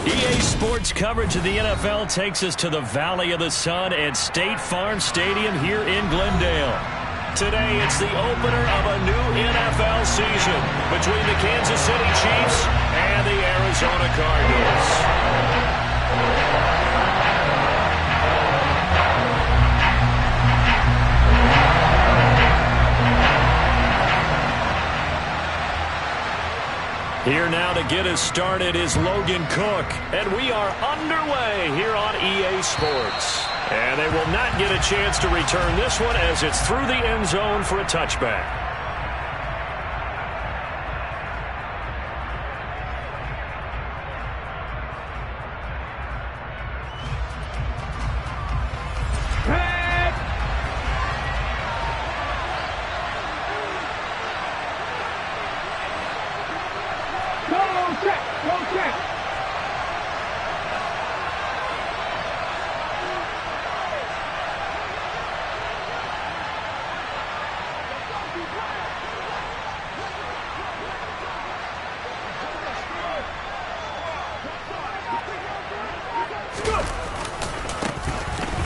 EA Sports coverage of the NFL takes us to the Valley of the Sun at State Farm Stadium here in Glendale. Today, it's the opener of a new NFL season between the Kansas City Chiefs and the Arizona Cardinals. Here now to get us started is Logan Cook, and we are underway here on EA Sports. And they will not get a chance to return this one as it's through the end zone for a touchback.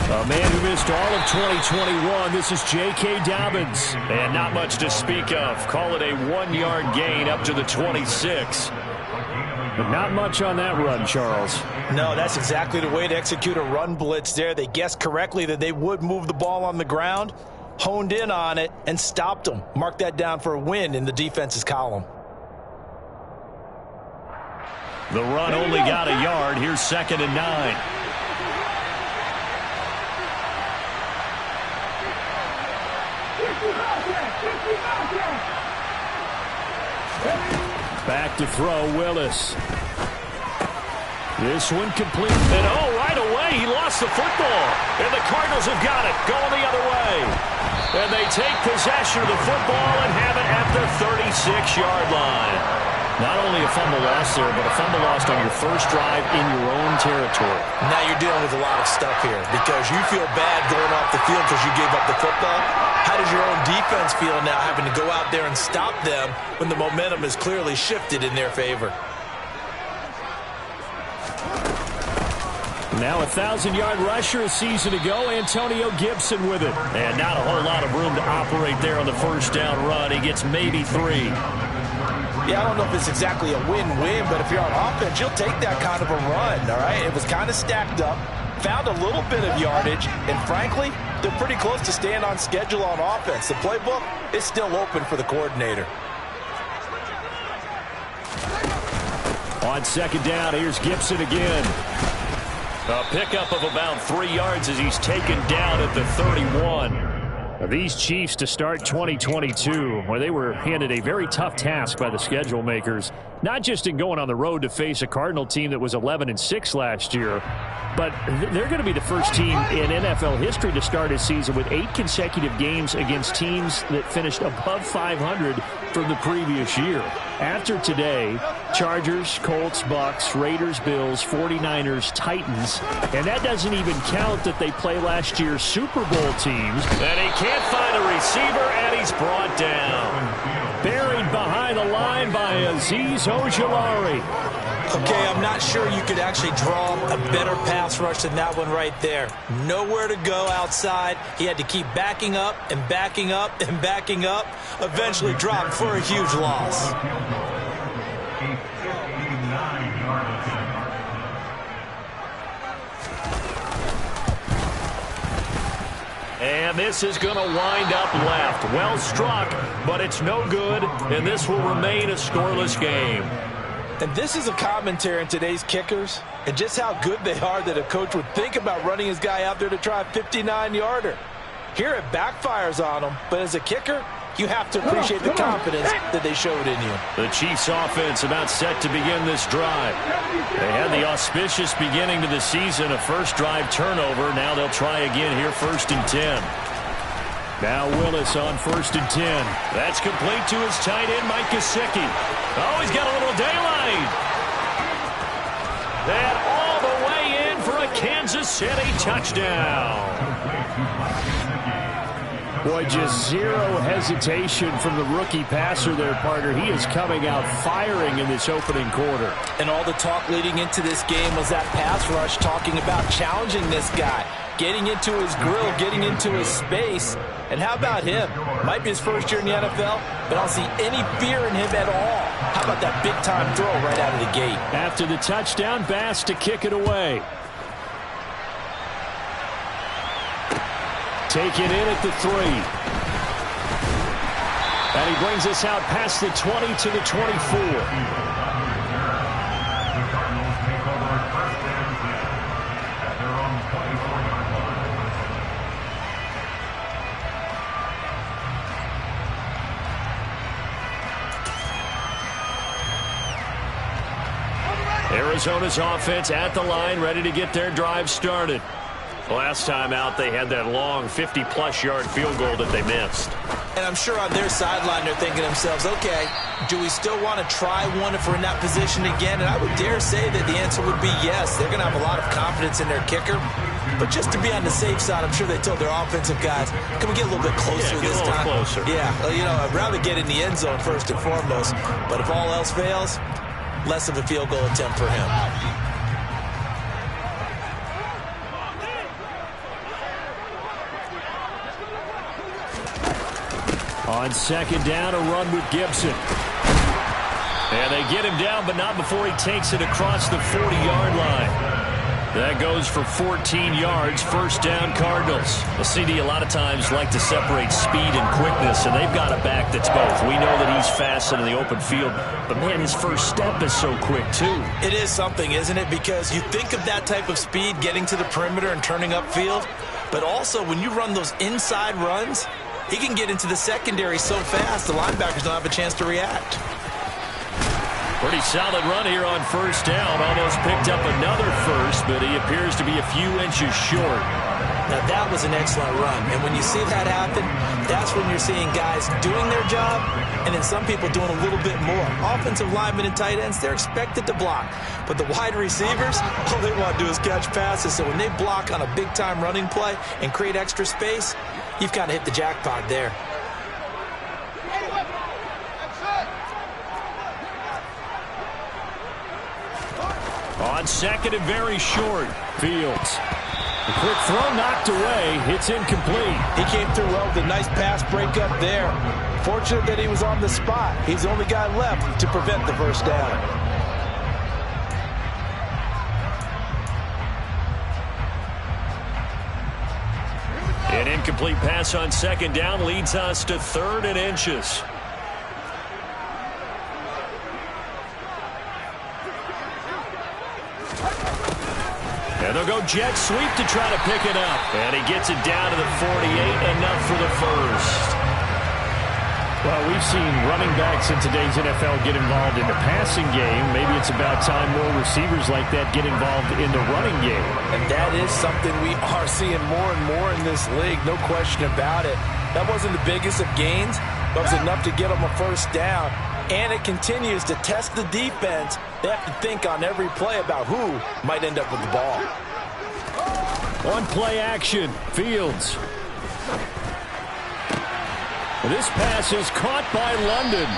A man who missed all of 2021, this is J.K. Dobbins. And not much to speak of. Call it a 1-yard gain up to the 26. But not much on that run, Charles. No, that's exactly the way to execute a run blitz there. They guessed correctly that they would move the ball on the ground, honed in on it, and stopped them. Mark that down for a win in the defense's column. The run only got a yard. Here's 2nd and 9. Back to throw, Willis. This one complete. And right away, he lost the football. And the Cardinals have got it, going the other way. And they take possession of the football and have it at the 36-yard line. Not only a fumble loss there, but a fumble lost on your first drive in your own territory. Now you're dealing with a lot of stuff here because you feel bad going off the field because you gave up the football. How does your own defense feel now having to go out there and stop them when the momentum is clearly shifted in their favor? Now a 1,000-yard rusher a season ago, Antonio Gibson with it. And not a whole lot of room to operate there on the first down run. He gets maybe 3. Yeah, I don't know if it's exactly a win-win, but if you're on offense, you'll take that kind of a run, all right? It was kind of stacked up, found a little bit of yardage, and frankly, they're pretty close to staying on schedule on offense. The playbook is still open for the coordinator. On 2nd down, here's Gibson again. A pickup of about 3 yards as he's taken down at the 31. These Chiefs to start 2022, where they were handed a very tough task by the schedule makers, not just in going on the road to face a Cardinal team that was 11-6 last year, but they're going to be the first team in NFL history to start a season with 8 consecutive games against teams that finished above 500 from the previous year. After today, Chargers, Colts, Bucks, Raiders, Bills, 49ers, Titans, and that doesn't even count that they play last year's Super Bowl teams. And he can't find a receiver, and he's brought down. Buried behind the line by Azeez Ojulari. Okay, I'm not sure you could actually draw a better pass rush than that one right there. Nowhere to go outside. He had to keep backing up and backing up and backing up. Eventually dropped for a huge loss. And this is going to wind up left. Well struck, but it's no good, and this will remain a scoreless game. And this is a commentary on today's kickers and just how good they are that a coach would think about running his guy out there to try a 59-yarder. Here it backfires on him, but as a kicker, you have to appreciate the confidence that they showed in you. The Chiefs offense about set to begin this drive. They had the auspicious beginning to the season, a first drive turnover. Now they'll try again here, 1st and 10. Now Willis on 1st and 10. That's complete to his tight end, Mike Gesicki. Oh, he's got a little daylight. And all the way in for a Kansas City touchdown. Boy, just zero hesitation from the rookie passer there, partner. He is coming out firing in this opening quarter. And all the talk leading into this game was that pass rush, talking about challenging this guy, getting into his grill, getting into his space. And how about him? Might be his first year in the NFL, but I don't see any fear in him at all. How about that big-time throw right out of the gate? After the touchdown, Bass to kick it away. Taken in at the 3. And he brings us out past the 20 to the 24. Arizona's offense at the line, ready to get their drive started. Last time out, they had that long 50-plus yard field goal that they missed. And I'm sure on their sideline, they're thinking to themselves, okay, do we still want to try one if we're in that position again? And I would dare say that the answer would be yes. They're going to have a lot of confidence in their kicker. But just to be on the safe side, I'm sure they told their offensive guys, can we get a little bit closer this time? Closer. Yeah, well, you know, I'd rather get in the end zone first and foremost. But if all else fails, less of a field goal attempt for him. On second down, a run with Gibson. And they get him down, but not before he takes it across the 40-yard line. That goes for 14 yards, first down Cardinals. Well, CD, a lot of times like to separate speed and quickness, and they've got a back that's both. We know that he's fast in the open field, but, man, his first step is so quick, too. It is something, isn't it? Because you think of that type of speed, getting to the perimeter and turning upfield, but also when you run those inside runs, he can get into the secondary so fast, the linebackers don't have a chance to react. Pretty solid run here on first down. Almost picked up another first, but he appears to be a few inches short. Now, that was an excellent run. And when you see that happen, that's when you're seeing guys doing their job and then some people doing a little bit more. Offensive linemen and tight ends, they're expected to block. But the wide receivers, all they want to do is catch passes. So when they block on a big-time running play and create extra space, you've got to hit the jackpot there. On second and very short, Fields. The quick throw knocked away. It's incomplete. He came through well with a nice pass breakup there. Fortunate that he was on the spot. He's the only guy left to prevent the first down. An incomplete pass on second down leads us to 3rd and inches. And they'll go jet sweep to try to pick it up. And he gets it down to the 48, enough for the first. Well, we've seen running backs in today's NFL get involved in the passing game. Maybe it's about time more receivers like that get involved in the running game. And that is something we are seeing more and more in this league, no question about it. That wasn't the biggest of gains, but it was enough to get them a first down. And it continues to test the defense. They have to think on every play about who might end up with the ball. On play action, Fields. This pass is caught by London.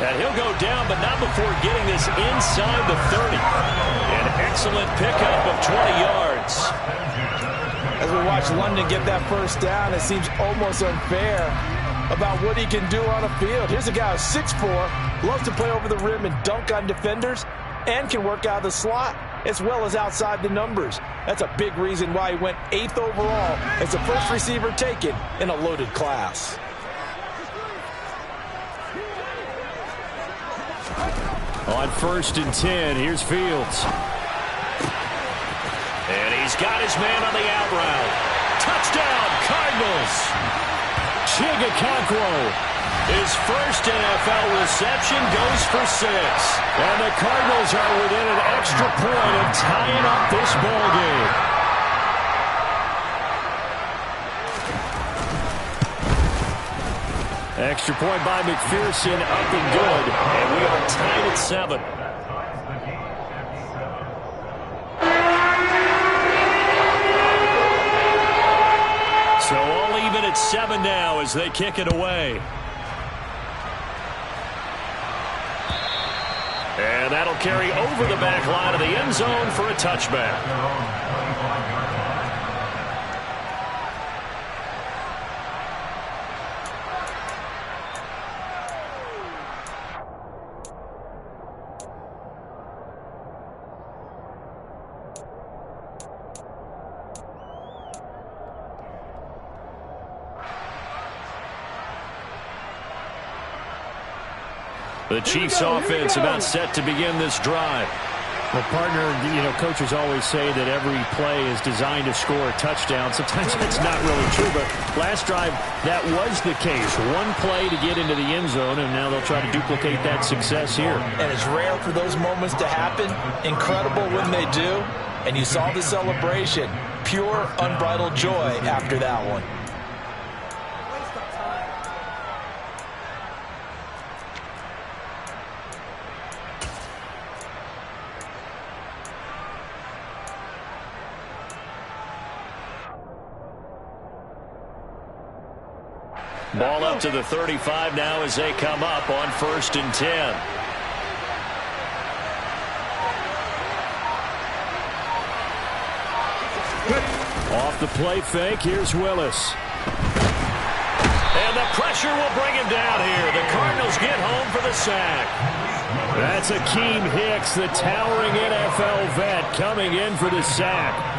And he'll go down, but not before getting this inside the 30. An excellent pickup of 20 yards. As we watch London get that first down, it seems almost unfair about what he can do on a field. Here's a guy who's 6'4", loves to play over the rim and dunk on defenders, and can work out of the slot as well as outside the numbers. That's a big reason why he went 8th overall as the first receiver taken in a loaded class. On 1st and 10, here's Fields. And he's got his man on the out route. Touchdown, Cardinals! Chigakakwo. His first NFL reception goes for 6. And the Cardinals are within an extra point of tying up this ball game. Extra point by McPherson, up and good. And we are tied at 7. So all even at and 7 now as they kick it away. And that'll carry over the back line of the end zone for a touchback. The Chiefs offense about set to begin this drive. Well, partner, coaches always say that every play is designed to score a touchdown. Sometimes that's not really true, but last drive, that was the case. One play to get into the end zone, and now they'll try to duplicate that success here. And it's rare for those moments to happen. Incredible when they do. And you saw the celebration. Pure, unbridled joy after that one. Ball up to the 35 now as they come up on 1st and 10. Off the play fake, here's Willis. And the pressure will bring him down here. The Cardinals get home for the sack. That's Akeem Hicks, the towering NFL vet, coming in for the sack.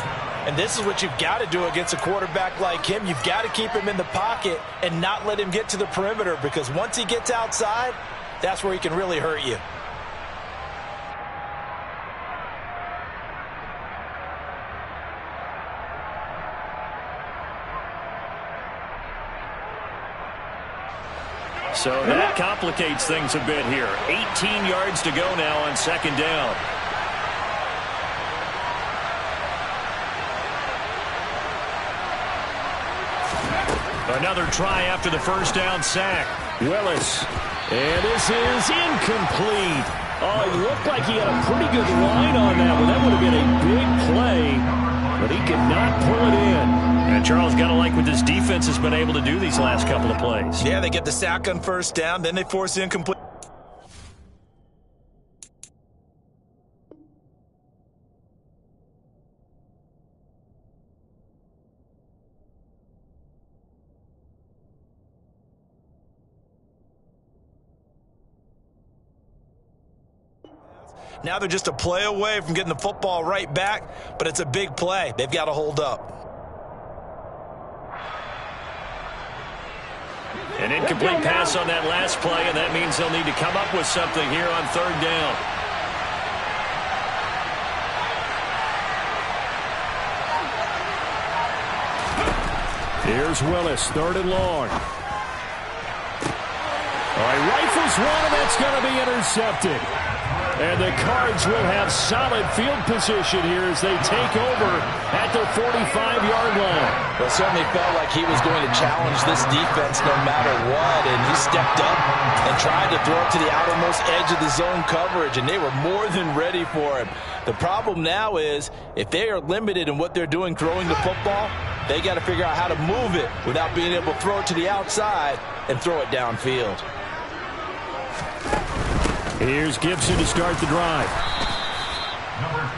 And this is what you've got to do against a quarterback like him. You've got to keep him in the pocket and not let him get to the perimeter, because once he gets outside, that's where he can really hurt you. So that complicates things a bit here. 18 yards to go now on 2nd down. Another try after the 1st down sack. Willis. And this is incomplete. Oh, he looked like he had a pretty good line on that one. That would have been a big play, but he could not pull it in. And Charles, got to like what this defense has been able to do these last couple of plays. Yeah, they get the sack on 1st down, then they force incomplete. Now they're just a play away from getting the football right back, but it's a big play. They've got to hold up. An incomplete pass on that last play, and that means they'll need to come up with something here on 3rd down. Here's Willis, 3rd and long. All right, rifles one, and that's going to be intercepted. And the Cards will have solid field position here as they take over at their 45-yard line. Well, it certainly felt like he was going to challenge this defense no matter what, and he stepped up and tried to throw it to the outermost edge of the zone coverage, and they were more than ready for him. The problem now is, if they are limited in what they're doing throwing the football, they got to figure out how to move it without being able to throw it to the outside and throw it downfield. Here's Gibson to start the drive.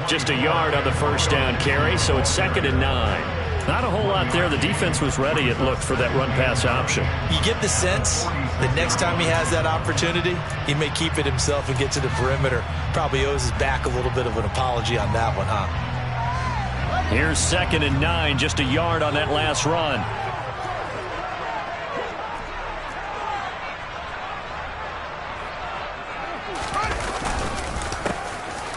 Just a yard on the 1st down carry, so it's 2nd and 9. Not a whole lot there. The defense was ready, it looked, for that run-pass option. You get the sense that next time he has that opportunity, he may keep it himself and get to the perimeter. Probably owes his back a little bit of an apology on that one, huh? Here's 2nd and 9, just a yard on that last run.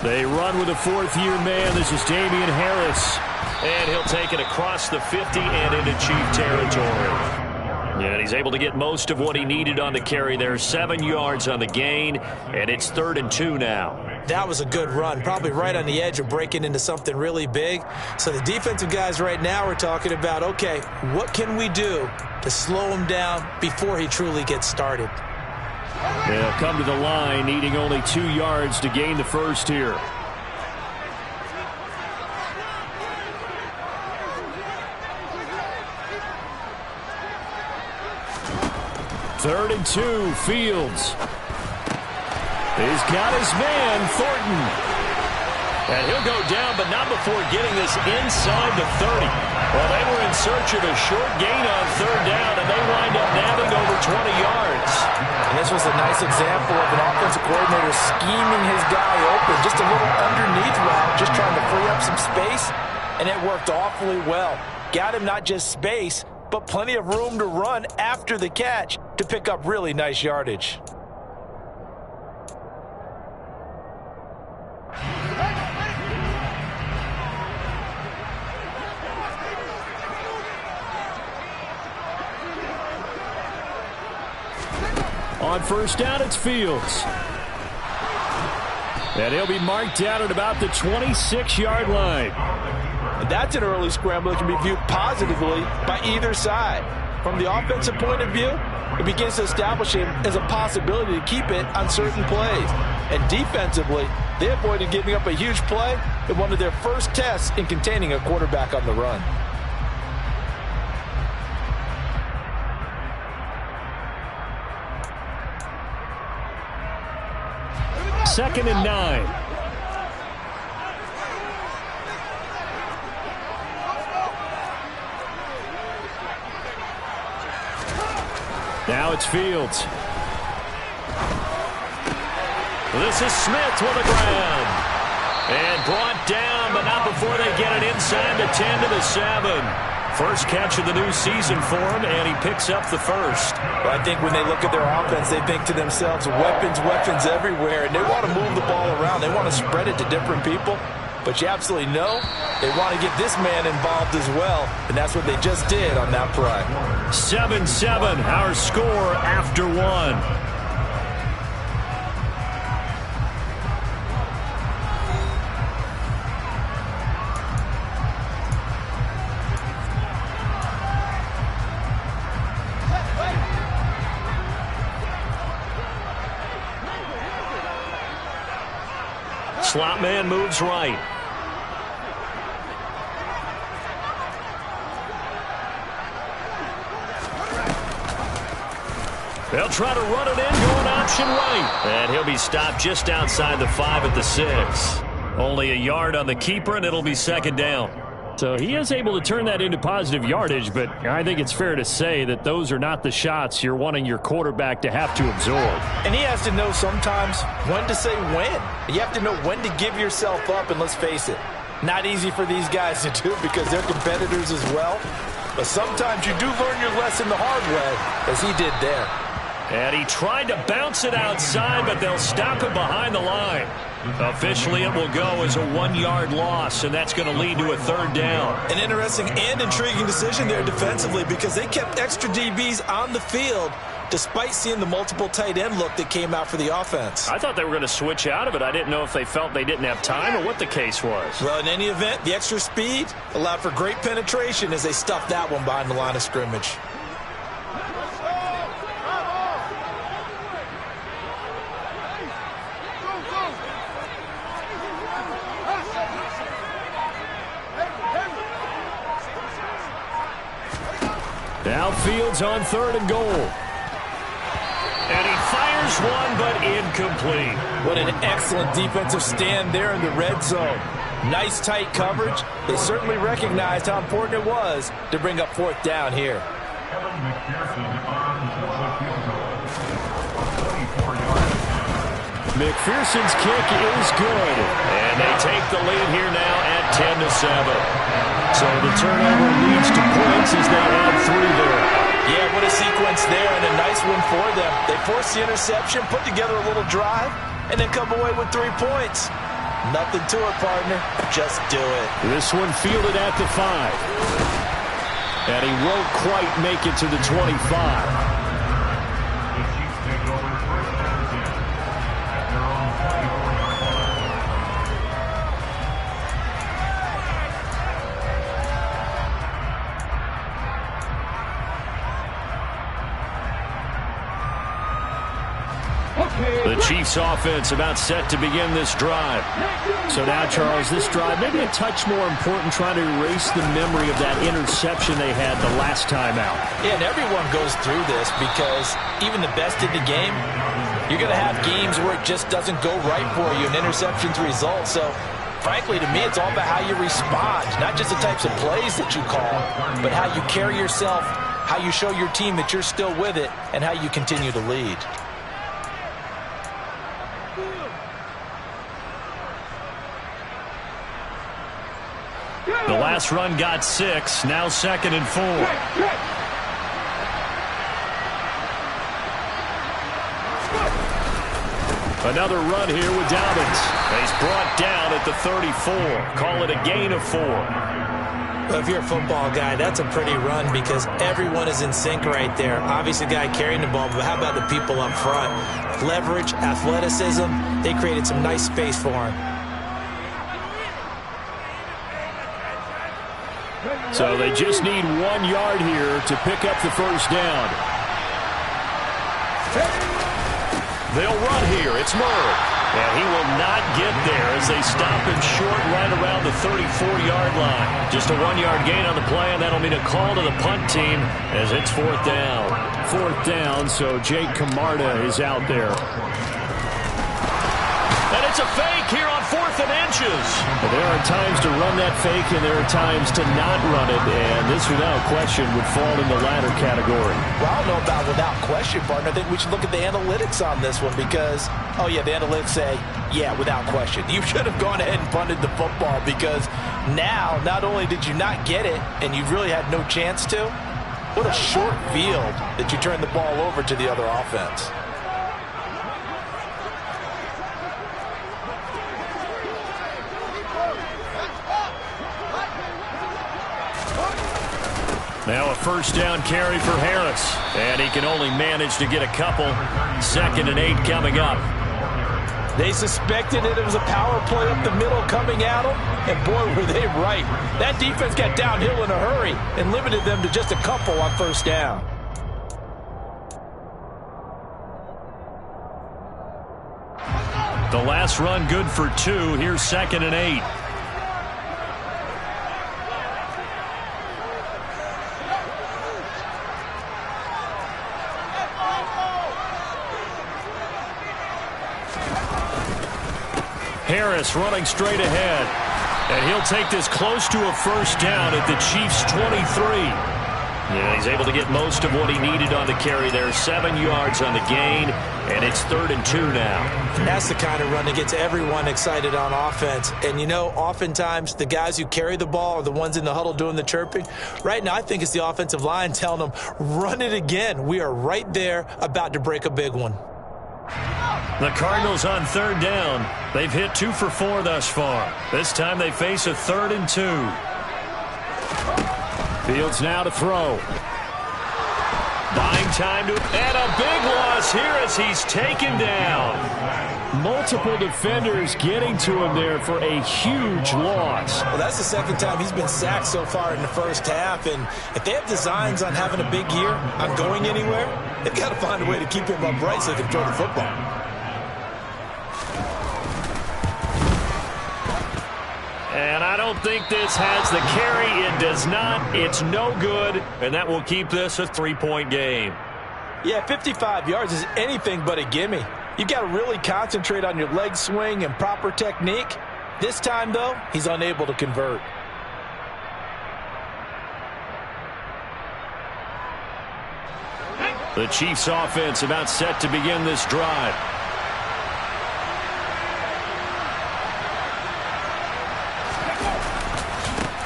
They run with a 4th-year man. This is Damian Harris. And he'll take it across the 50 and into Chief territory. And he's able to get most of what he needed on the carry there. 7 yards on the gain, and it's 3rd and 2 now. That was a good run, probably right on the edge of breaking into something really big. So the defensive guys right now are talking about, okay, what can we do to slow him down before he truly gets started? They'll come to the line, needing only 2 yards to gain the first here. 3rd and 2, Fields. He's got his man, Thornton. And he'll go down, but not before getting this inside the 30. Well, they were in search of a short gain on 3rd down, and they wind up nabbing over 20 yards. And this was a nice example of an offensive coordinator scheming his guy open. Just a little underneath route, just trying to free up some space, and it worked awfully well. Got him not just space, but plenty of room to run after the catch to pick up really nice yardage. On 1st down, it's Fields. And he'll be marked down at about the 26-yard line. And that's an early scramble that can be viewed positively by either side. From the offensive point of view, it begins to establish him as a possibility to keep it on certain plays. And defensively, they avoided giving up a huge play in one of their first tests in containing a quarterback on the run. Second and 9. Now it's Fields. This is Smith with the ground. And brought down, but not before they get it inside the 10 to the 7. First catch of the new season for him, and he picks up the first. Well, I think when they look at their offense, they think to themselves, weapons, weapons everywhere, and they want to move the ball around. They want to spread it to different people, but you absolutely know they want to get this man involved as well, and that's what they just did on that play. 7-7, our score after 1. Slot man moves right. They'll try to run it in, going option right. And he'll be stopped just outside the 5 at the 6. Only a yard on the keeper, and it'll be 2nd down. So he is able to turn that into positive yardage, but I think it's fair to say that those are not the shots you're wanting your quarterback to have to absorb. And he has to know sometimes when to say when. You have to know when to give yourself up, and let's face it, not easy for these guys to do because they're competitors as well. But sometimes you do learn your lesson the hard way, as he did there. And he tried to bounce it outside, but they'll stop him behind the line. Officially, it will go as a 1-yard loss, and that's going to lead to a 3rd down. An interesting and intriguing decision there defensively because they kept extra DBs on the field despite seeing the multiple tight end look that came out for the offense. I thought they were going to switch out of it. I didn't know if they felt they didn't have time or what the case was. Well, in any event, the extra speed allowed for great penetration as they stuffed that one behind the line of scrimmage. Now Fields on 3rd and goal. And he fires one, but incomplete. What an excellent defensive stand there in the red zone. Nice tight coverage. They certainly recognized how important it was to bring up 4th down here. McPherson's kick is good. And they take the lead here now at 10-7. So the turnover leads to points as they add 3 there. Yeah, what a sequence there, and a nice one for them. They forced the interception, put together a little drive, and then come away with 3 points. Nothing to it, partner. Just do it. This one fielded at the 5. And he won't quite make it to the 25. The Chiefs Chiefs offense about set to begin this drive. So now, Charles, this drive maybe a touch more important, trying to erase the memory of that interception they had the last time out. Yeah, and everyone goes through this because even the best in the game, you're going to have games where it just doesn't go right for you and interceptions result. So, frankly, to me, it's all about how you respond, not just the types of plays that you call, but how you carry yourself, how you show your team that you're still with it, and how you continue to lead. The last run got 6, now 2nd and 4. Another run here with Dobbins. He's brought down at the 34. Call it a gain of 4. Well, if you're a football guy, that's a pretty run because everyone is in sync right there. Obviously, the guy carrying the ball, but how about the people up front? Leverage, athleticism, they created some nice space for him. So they just need 1 yard here to pick up the first down. They'll run here. It's Murray. And he will not get there as they stop him short right around the 34-yard line. Just a 1-yard gain on the play, and that'll mean a call to the punt team as it's 4th down. 4th down, so Jake Camarda is out there. And it's a fake here on 4th and inches. Well, there are times to run that fake, and there are times to not run it, and this, without question, would fall in the latter category. Well, I don't know about without question, partner. I think we should look at the analytics on this one because, oh, yeah, the analytics say, yeah, without question. You should have gone ahead and punted the football because now, not only did you not get it, and you really had no chance to, what a short field that you turned the ball over to the other offense. Now a first down carry for Harris. And he can only manage to get a couple. 2nd and 8 coming up. They suspected it was a power play up the middle coming at them, and boy, were they right. That defense got downhill in a hurry and limited them to just a couple on first down. The last run good for 2. Here's 2nd and 8. Harris running straight ahead. And he'll take this close to a first down at the Chiefs' 23. Yeah, he's able to get most of what he needed on the carry there. 7 yards on the gain, and it's 3rd and 2 now. That's the kind of run that gets everyone excited on offense. And, you know, oftentimes the guys who carry the ball are the ones in the huddle doing the chirping. Right now, I think it's the offensive line telling them, run it again. We are right there about to break a big one. The Cardinals on 3rd down. They've hit 2 for 4 thus far. This time they face a 3rd and 2. Fields now to throw. Buying time to, and a big loss here as he's taken down. Multiple defenders getting to him there for a huge loss. Well, that's the 2nd time he's been sacked so far in the first half, and if they have designs on having a big year, on going anywhere, they've got to find a way to keep him upright so they can throw the football. And I don't think this has the carry. It does not. It's no good. And that will keep this a 3-point game. Yeah, 55 yards is anything but a gimme. You've got to really concentrate on your leg swing and proper technique. This time, though, he's unable to convert. The Chiefs offense about set to begin this drive.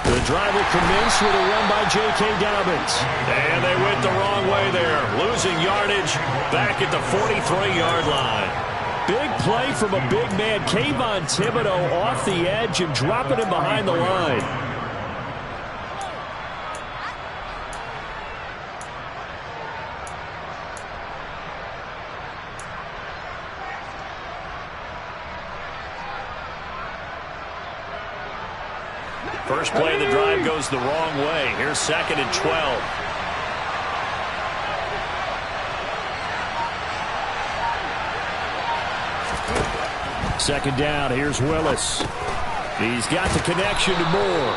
The drive will commence with a run by J.K. Dobbins. And they went the wrong way there. Losing yardage back at the 43-yard line. Big play from a big man. Kayvon Thibodeau off the edge and dropping him behind the line. First play of the drive goes the wrong way. Here's 2nd and 12. second down. Here's Willis. He's got the connection to Moore.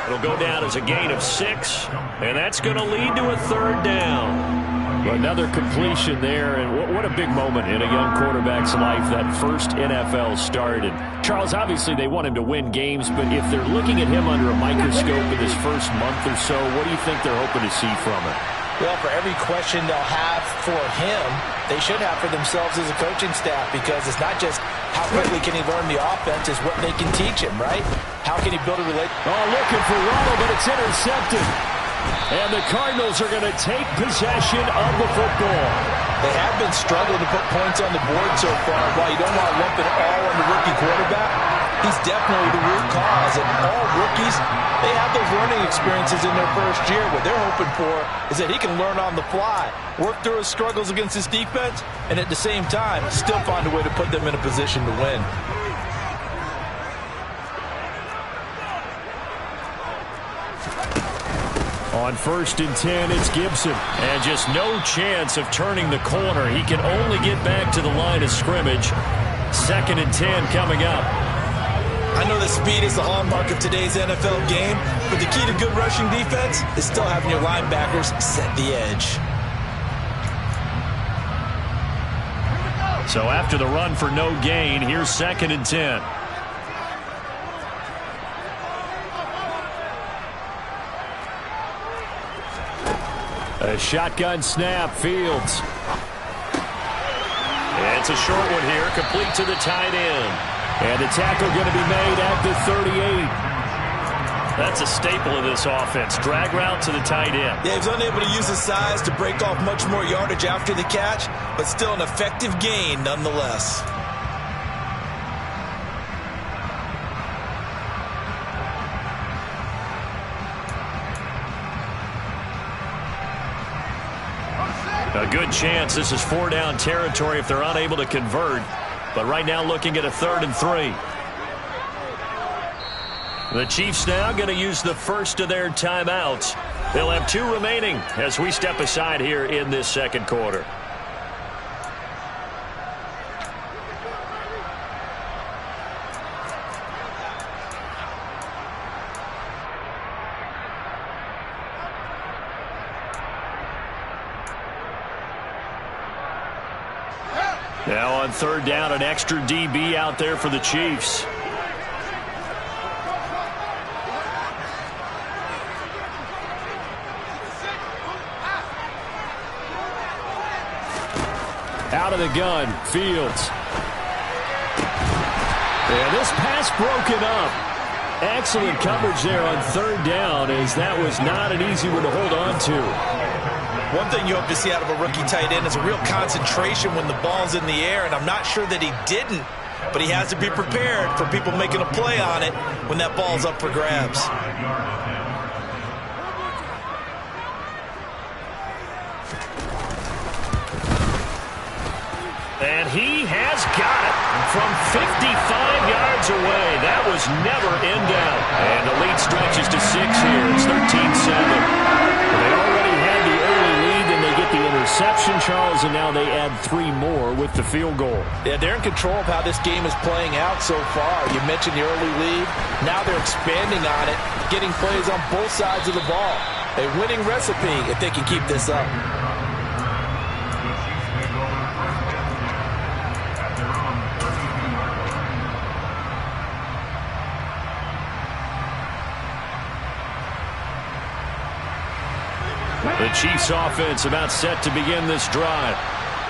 It'll go down as a gain of 6, and that's going to lead to a third down. Another completion there, and what a big moment in a young quarterback's life, that first NFL start. And Charles, obviously they want him to win games, but if they're looking at him under a microscope in this first month or so, what do you think they're hoping to see from him? Well, for every question they'll have for him, they should have for themselves as a coaching staff, because it's not just how quickly can he learn the offense, it's what they can teach him, right? How can he build a relationship? Oh, looking for Ronald, but it's intercepted. And the Cardinals are going to take possession of the football. They have been struggling to put points on the board so far. While you don't want to lump it all on the rookie quarterback, he's definitely the root cause. And all rookies, they have those learning experiences in their first year. What they're hoping for is that he can learn on the fly, work through his struggles against his defense, and at the same time, still find a way to put them in a position to win. On 1st and 10, it's Gibson. And just no chance of turning the corner. He can only get back to the line of scrimmage. 2nd and 10 coming up. I know that speed is the hallmark of today's NFL game, but the key to good rushing defense is still having your linebackers set the edge. So after the run for no gain, here's 2nd and 10. A shotgun snap, Fields. And it's a short one here, complete to the tight end. And the tackle going to be made at the 38. That's a staple of this offense. Drag route to the tight end. Yeah, he was unable to use his size to break off much more yardage after the catch, but still an effective gain nonetheless. A good chance this is 4-down territory if they're unable to convert. But right now looking at a 3rd and 3. The Chiefs now going to use the first of their timeouts. They'll have 2 remaining as we step aside here in this second quarter. Now on 3rd down, an extra DB out there for the Chiefs. Out of the gun, Fields. And this pass broken up. Excellent coverage there on 3rd down, as that was not an easy one to hold on to. One thing you hope to see out of a rookie tight end is a real concentration when the ball's in the air, and I'm not sure that he didn't, but he has to be prepared for people making a play on it when that ball's up for grabs. And he has got it from 55 yards away. That was never in doubt. And the lead stretches to 6 here. It's 13-7. They already had the early lead, and they get the interception, Charles, and now they add 3 more with the field goal. Yeah, they're in control of how this game is playing out so far. You mentioned the early lead. Now they're expanding on it, getting plays on both sides of the ball. A winning recipe if they can keep this up. The Chiefs offense about set to begin this drive.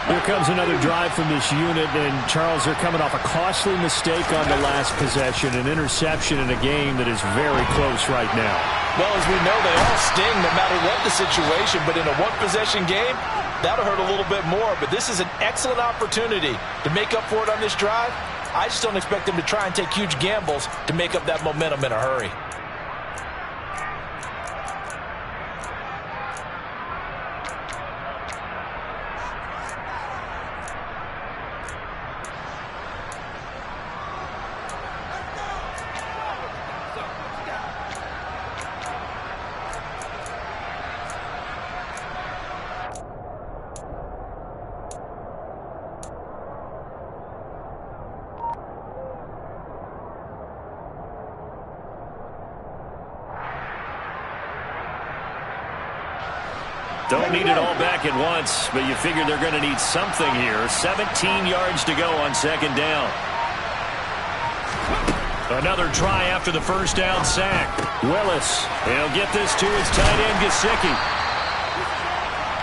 Here comes another drive from this unit, and Charles, they're coming off a costly mistake on the last possession, an interception in a game that is very close right now. Well, as we know, they all sting no matter what the situation, but in a one-possession game, that'll hurt a little bit more. But this is an excellent opportunity to make up for it on this drive. I just don't expect them to try and take huge gambles to make up that momentum in a hurry. Don't need it all back at once, but you figure they're going to need something here. 17 yards to go on second down. Another try after the first down sack. Willis, he'll get this to his tight end, Gesicki.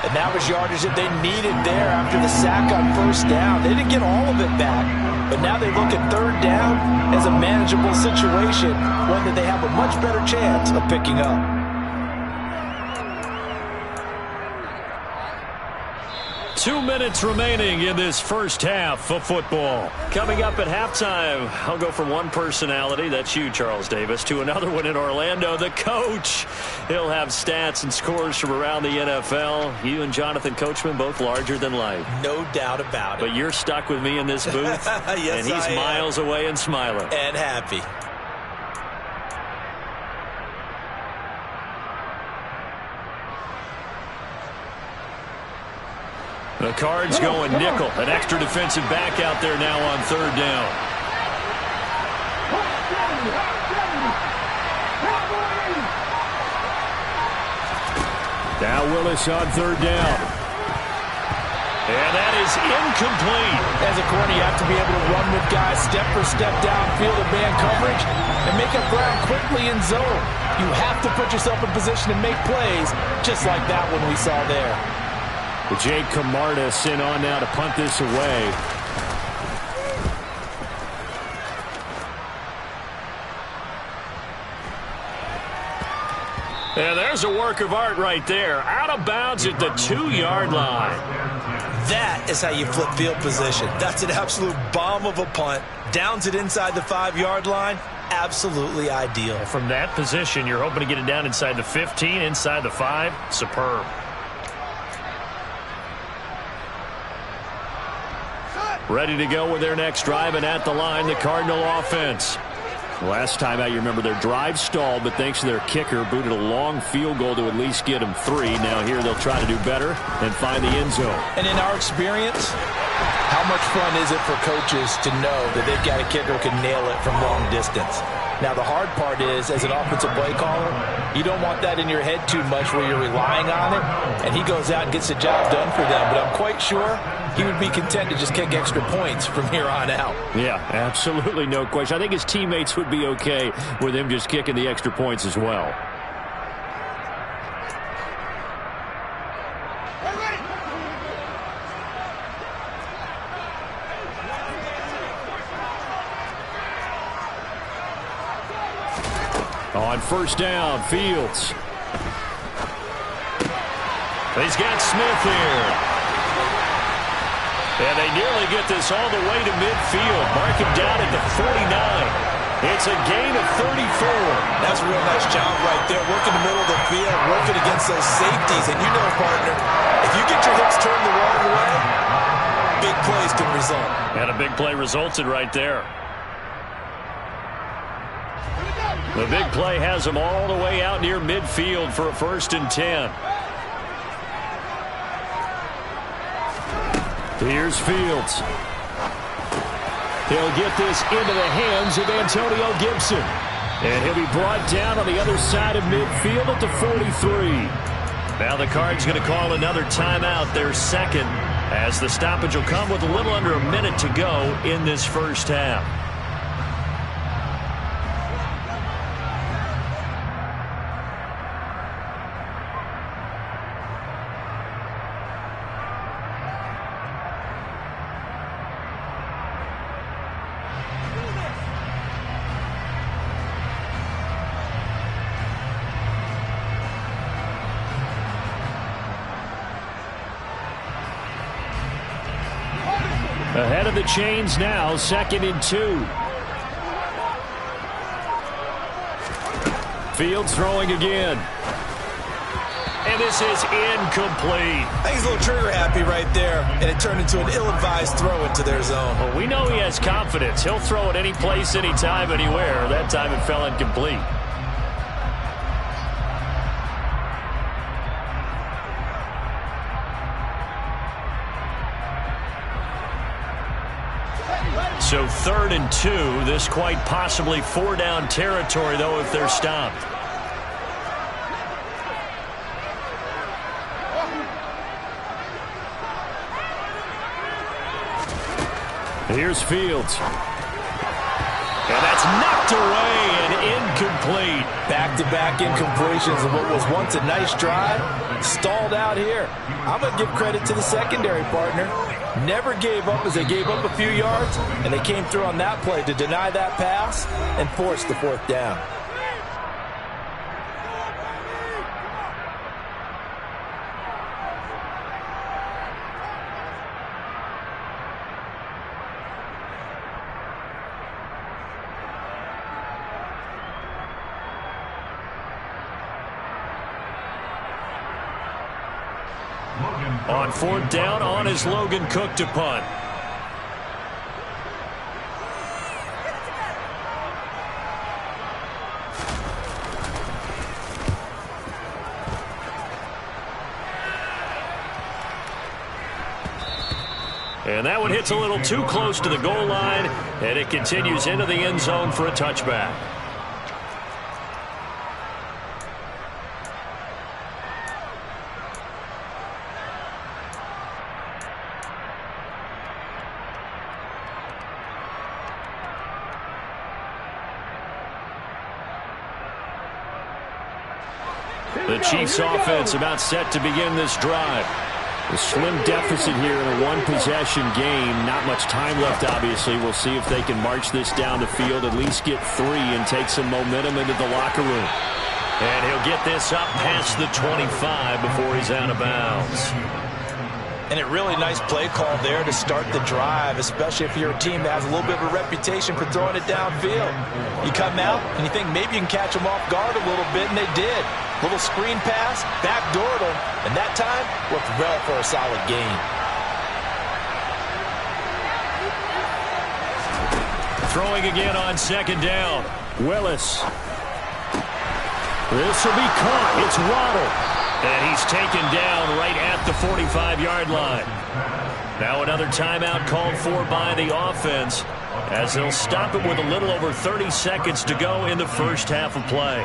And that was yardage that they needed there after the sack on first down. They didn't get all of it back, but now they look at third down as a manageable situation, one that they have a much better chance of picking up. 2 minutes remaining in this first half of football. Coming up at halftime, I'll go from one personality, that's you, Charles Davis, to another one in Orlando, the coach. He'll have stats and scores from around the NFL. You and Jonathan Coachman, both larger than life. No doubt about it. But you're stuck with me in this booth, yes, and he's miles away and smiling. And happy. The Cards going nickel. An extra defensive back out there now on third down. Now Willis on third down. And that is incomplete. As a corner, you have to be able to run with guys step for step downfield in man coverage and make up ground quickly in zone. You have to put yourself in position to make plays, just like that one we saw there. Jake Camarda sent on now to punt this away. And there's a work of art right there. Out of bounds at the 2-yard line. That is how you flip field position. That's an absolute bomb of a punt. Downs it inside the 5-yard line. Absolutely ideal. From that position, you're hoping to get it down inside the 15, inside the 5. Superb. Ready to go with their next drive, and at the line, the Cardinal offense. Last time out, you remember their drive stalled, but thanks to their kicker, booted a long field goal to at least get them 3. Now here they'll try to do better and find the end zone. And in our experience, how much fun is it for coaches to know that they've got a kicker who can nail it from long distance? Now, the hard part is, as an offensive play caller, you don't want that in your head too much where you're relying on it, and he goes out and gets the job done for them. But I'm quite sure he would be content to just kick extra points from here on out. Yeah, absolutely no question. I think his teammates would be okay with him just kicking the extra points as well. On first down, Fields. He's got Smith here. And they nearly get this all the way to midfield. Mark him down at the 49. It's a gain of 34. That's a real nice job right there. Working the middle of the field, working against those safeties. And you know, partner, if you get your hips turned the wrong way, big plays can result. And a big play resulted right there. The big play has them all the way out near midfield for a 1st and 10. Here's Fields. He'll get this into the hands of Antonio Gibson. And he'll be brought down on the other side of midfield at the 43. Now the Cards going to call another timeout, their second, as the stoppage will come with a little under a minute to go in this first half. Ahead of the chains now, 2nd and 2. Fields throwing again. And this is incomplete. I think he's a little trigger happy right there, and it turned into an ill-advised throw into their zone. Well, we know he has confidence. He'll throw it any place, anytime, anywhere. That time it fell incomplete. So 3rd and 2. This quite possibly 4-down territory, though, if they're stopped. Here's Fields. And that's knocked away and incomplete. Back-to-back incompletions of what was once a nice drive. Stalled out here. I'm going to give credit to the secondary partner. Never gave up as they gave up a few yards, and they came through on that play to deny that pass and force the fourth down. On fourth down, on is Logan Cook to punt. And that one hits a little too close to the goal line, and it continues into the end zone for a touchback. The Chiefs offense about set to begin this drive. A slim deficit here in a one-possession game. Not much time left, obviously. We'll see if they can march this down the field, at least get 3 and take some momentum into the locker room. And he'll get this up past the 25 before he's out of bounds. And a really nice play call there to start the drive, especially if you're a team that has a little bit of a reputation for throwing it downfield. You come out and you think maybe you can catch them off guard a little bit, and they did. Little screen pass, backdoored them, and that time worked well for a solid gain. Throwing again on second down. Willis. This will be caught. It's Waddle. And he's taken down right at the 45-yard line. Now another timeout called for by the offense, as they'll stop it with a little over 30 seconds to go in the first half of play.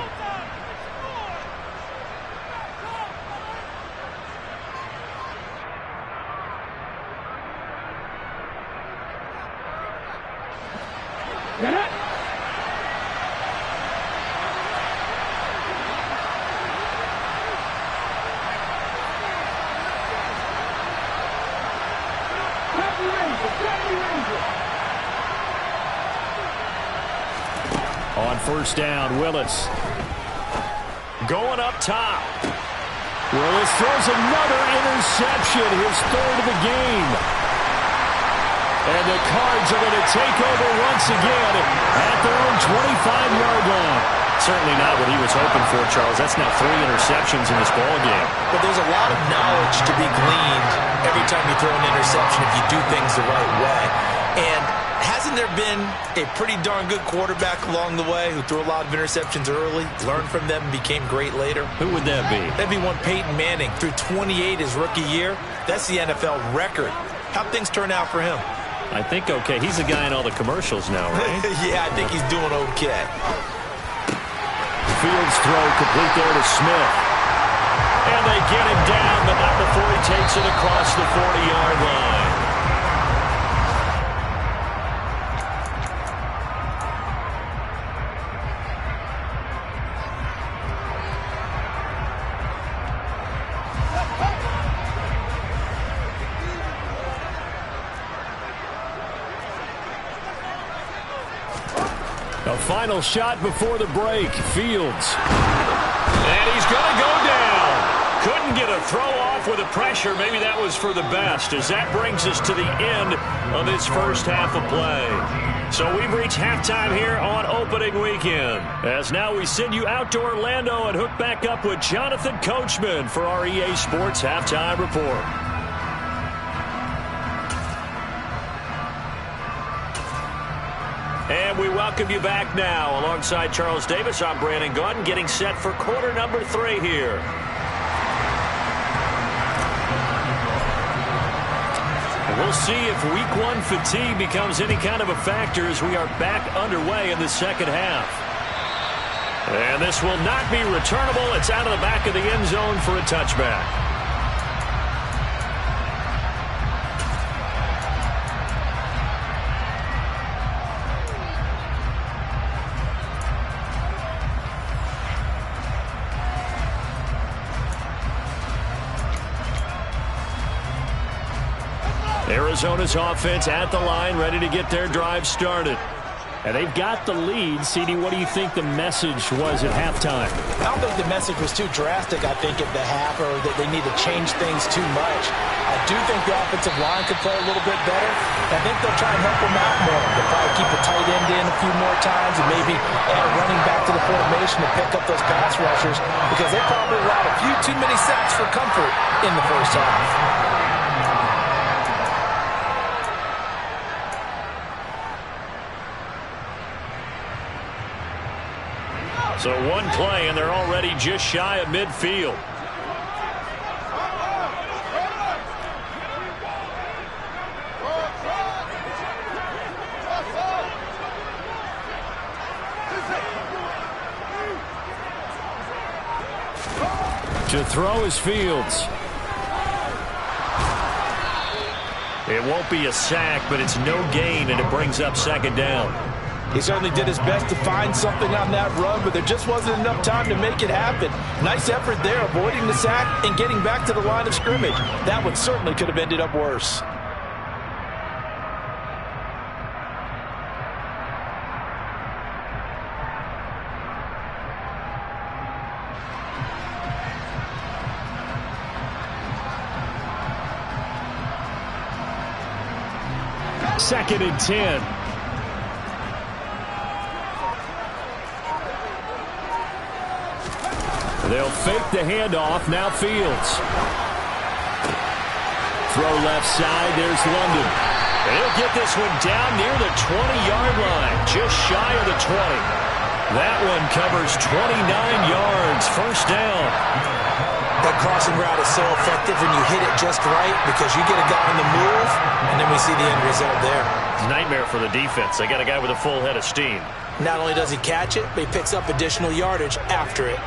On first down, Willis. Going up top. Willis throws another interception, his third of the game. And the Cards are going to take over once again at their own 25-yard line. Certainly not what he was hoping for, Charles. That's now 3 interceptions in this ball game. But there's a lot of knowledge to be gleaned every time you throw an interception if you do things the right way. And hasn't there been a pretty darn good quarterback along the way who threw a lot of interceptions early, learned from them, and became great later? Who would that be? That'd be one Peyton Manning. Threw 28 his rookie year. That's the NFL record. How'd things turn out for him? I think okay. He's the guy in all the commercials now, right? Yeah, I think he's doing okay. Fields throw complete there to Smith. And they get him down, but not before he takes it across the 40-yard line. A final shot before the break. Fields. And he's going to go down. Couldn't get a throw off with the pressure. Maybe that was for the best, as that brings us to the end of this first half of play. So we've reached halftime here on opening weekend. As now we send you out to Orlando and hook back up with Jonathan Coachman for our EA Sports Halftime Report. And we welcome you back now. Alongside Charles Davis, I'm Brandon Gaudin, getting set for quarter number 3 here. And we'll see if week 1 fatigue becomes any kind of a factor as we are back underway in the second half. And this will not be returnable. It's out of the back of the end zone for a touchback. Arizona's offense at the line, ready to get their drive started. And they've got the lead. CD, what do you think the message was at halftime? I don't think the message was too drastic, I think, at the half, or that they need to change things too much. I do think the offensive line could play a little bit better. I think they'll try and help them out more. They'll probably keep a tight end in a few more times and maybe add a running back to the formation to pick up those pass rushers, because they probably allowed a few too many sacks for comfort in the first half. So one play, and they're already just shy of midfield. To throw is Fields. It won't be a sack, but it's no gain, and it brings up second down. He certainly did his best to find something on that run, but there just wasn't enough time to make it happen. Nice effort there, avoiding the sack and getting back to the line of scrimmage. That one certainly could have ended up worse. Second and 10. They'll fake the handoff. Now Fields. Throw left side. There's London. He'll get this one down near the 20-yard line, just shy of the 20. That one covers 29 yards. First down. That crossing route is so effective when you hit it just right, because you get a guy on the move, and then we see the end result there. Nightmare for the defense. They got a guy with a full head of steam. Not only does he catch it, but he picks up additional yardage after it.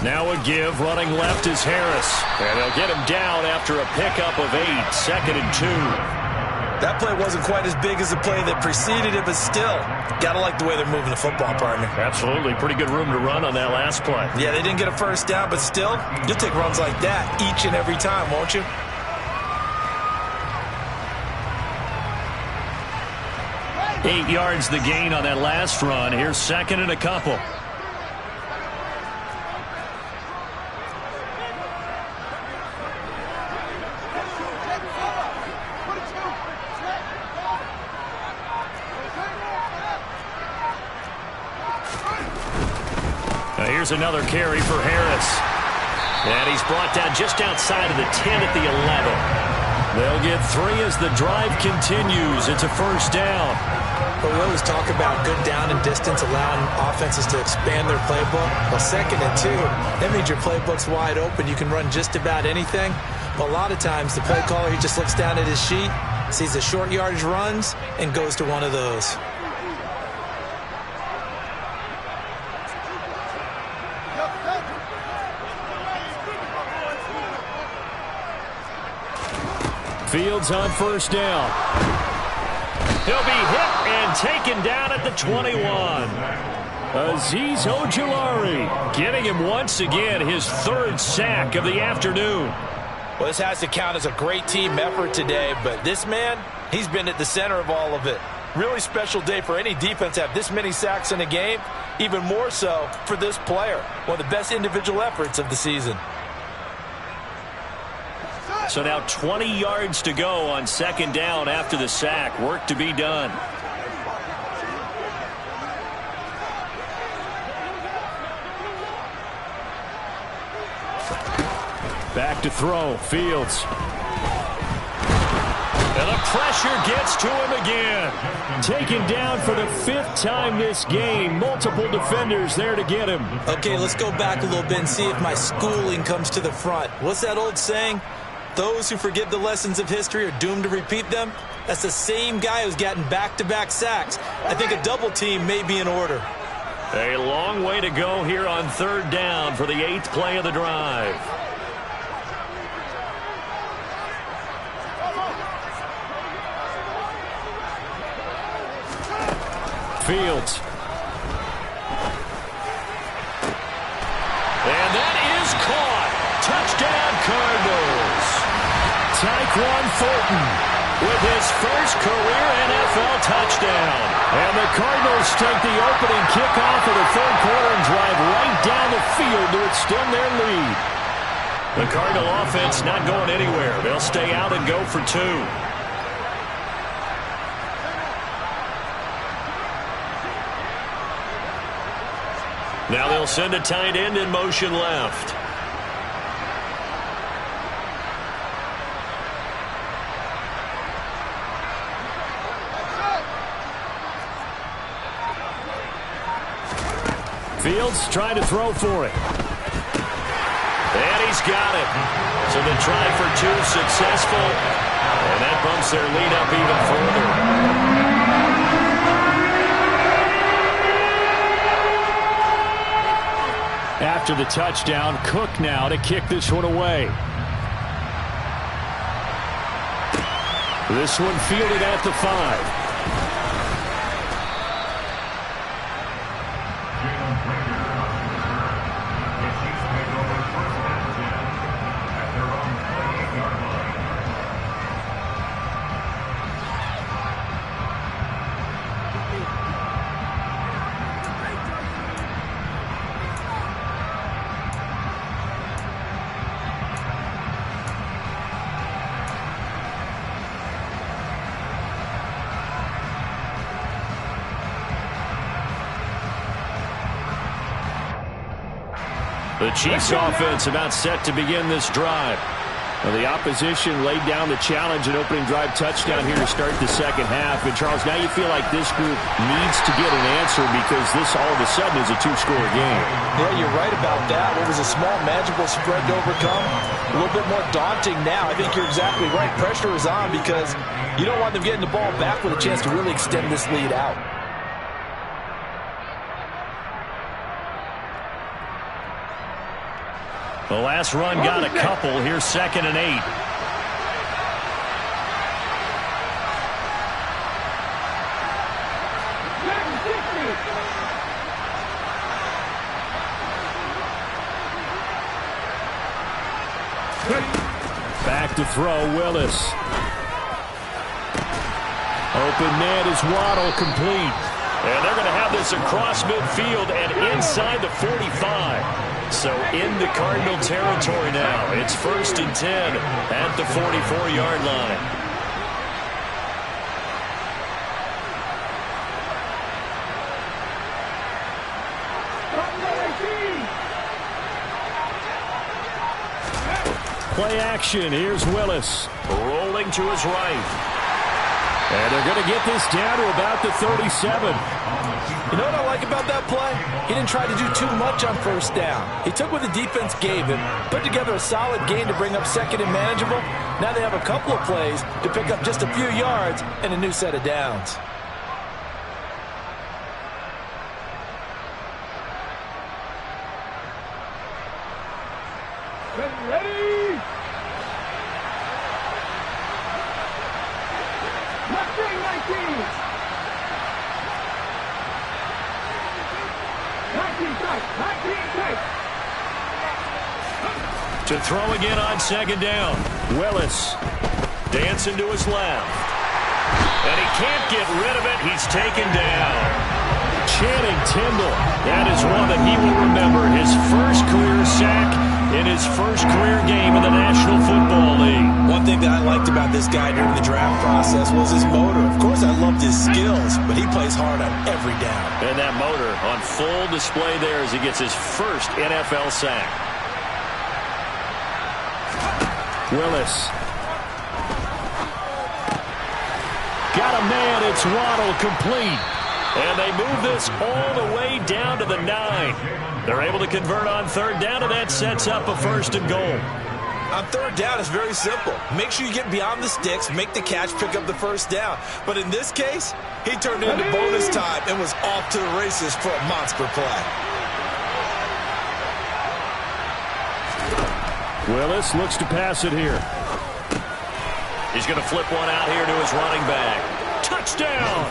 Now a give, running left is Harris. And they'll get him down after a pickup of 8, second and 2. That play wasn't quite as big as the play that preceded it, but still, gotta like the way they're moving the football, partner. Absolutely. Pretty good room to run on that last play. Yeah, they didn't get a first down, but still, you'll take runs like that each and every time, won't you? Eight yards the gain on that last run. Here's second and a couple. Here's another carry for Harris. And he's brought down just outside of the 10 at the 11. They'll get 3 as the drive continues. It's a first down. But we always talk about good down and distance, allowing offenses to expand their playbook. Well, second and 2, that means your playbook's wide open. You can run just about anything. But a lot of times, the play caller, he just looks down at his sheet, sees the short yardage runs, and goes to one of those. Fields on first down. He'll be hit and taken down at the 21. Azeez Ojulari getting him once again his 3rd sack of the afternoon. Well, this has to count as a great team effort today, but this man, he's been at the center of all of it. Really special day for any defense to have this many sacks in a game, even more so for this player. One of the best individual efforts of the season. So now 20 yards to go on second down after the sack. Work to be done. Back to throw. Fields. And the pressure gets to him again. Taken down for the 5th time this game. Multiple defenders there to get him. Okay, let's go back a little bit and see if my schooling comes to the front. What's that old saying? Those who forget the lessons of history are doomed to repeat them. That's the same guy who's gotten back-to-back sacks. I think a double team may be in order. A long way to go here on 3rd down for the 8th play of the drive. Fields. And that is caught. Touchdown, Cardinals. Tyquan Thornton with his first career NFL touchdown. And the Cardinals take the opening kickoff of the third quarter and drive right down the field to extend their lead. The Cardinal offense not going anywhere. They'll stay out and go for two. Now they'll send a tight end in motion left. Fields trying to throw for it. And he's got it. So the try for two successful. And that bumps their lead up even further. After the touchdown, Cook now to kick this one away. This one fielded at the 5. The Chiefs offense about set to begin this drive. Well, the opposition laid down the challenge and opening drive touchdown here to start the second half. And, Charles, now you feel like this group needs to get an answer because this all of a sudden is a two-score game. Yeah, you're right about that. What was a small, manageable spread to overcome? A little bit more daunting now. I think you're exactly right. Pressure is on because you don't want them getting the ball back with a chance to really extend this lead out. The last run got a couple. Here's 2nd and 8. Back to throw, Willis. Open man is Waddle, complete. And they're going to have this across midfield and inside the 45. So in the Cardinal territory now. It's 1st and 10 at the 44-yard line. Play action. Here's Willis. Rolling to his right. And they're going to get this down to about the 37. You know what I like about that play? He didn't try to do too much on first down. He took what the defense gave him, put together a solid game to bring up 2nd and manageable. Now they have a couple of plays to pick up just a few yards and a new set of downs. Ready? To throw again on 2nd down. Willis. Dancing to his left. And he can't get rid of it. He's taken down. Channing Tindall. That is one that he will remember. His first career sack in his first career game in the National Football League. One thing that I liked about this guy during the draft process was his motor. Of course, I loved his skills, but he plays hard on every down. And that motor on full display there as he gets his first NFL sack. Willis. Got a man. It's Waddle, complete. And they move this all the way down to the 9. They're able to convert on 3rd down, and that sets up a 1st and goal. On 3rd down, it's very simple. Make sure you get beyond the sticks, make the catch, pick up the 1st down. But in this case, he turned it into bonus time and was off to the races for a monster play. Willis looks to pass it here. He's going to flip one out here to his running back. Touchdown!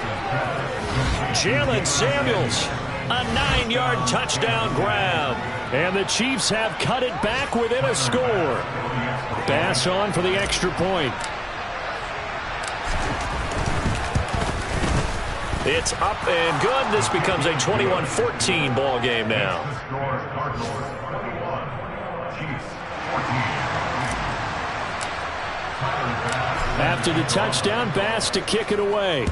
Jalen Samuels, a 9-yard touchdown grab. And the Chiefs have cut it back within a score. Bass on for the extra point. It's up and good. This becomes a 21-14 ball game now. After the touchdown, Bass to kick it away.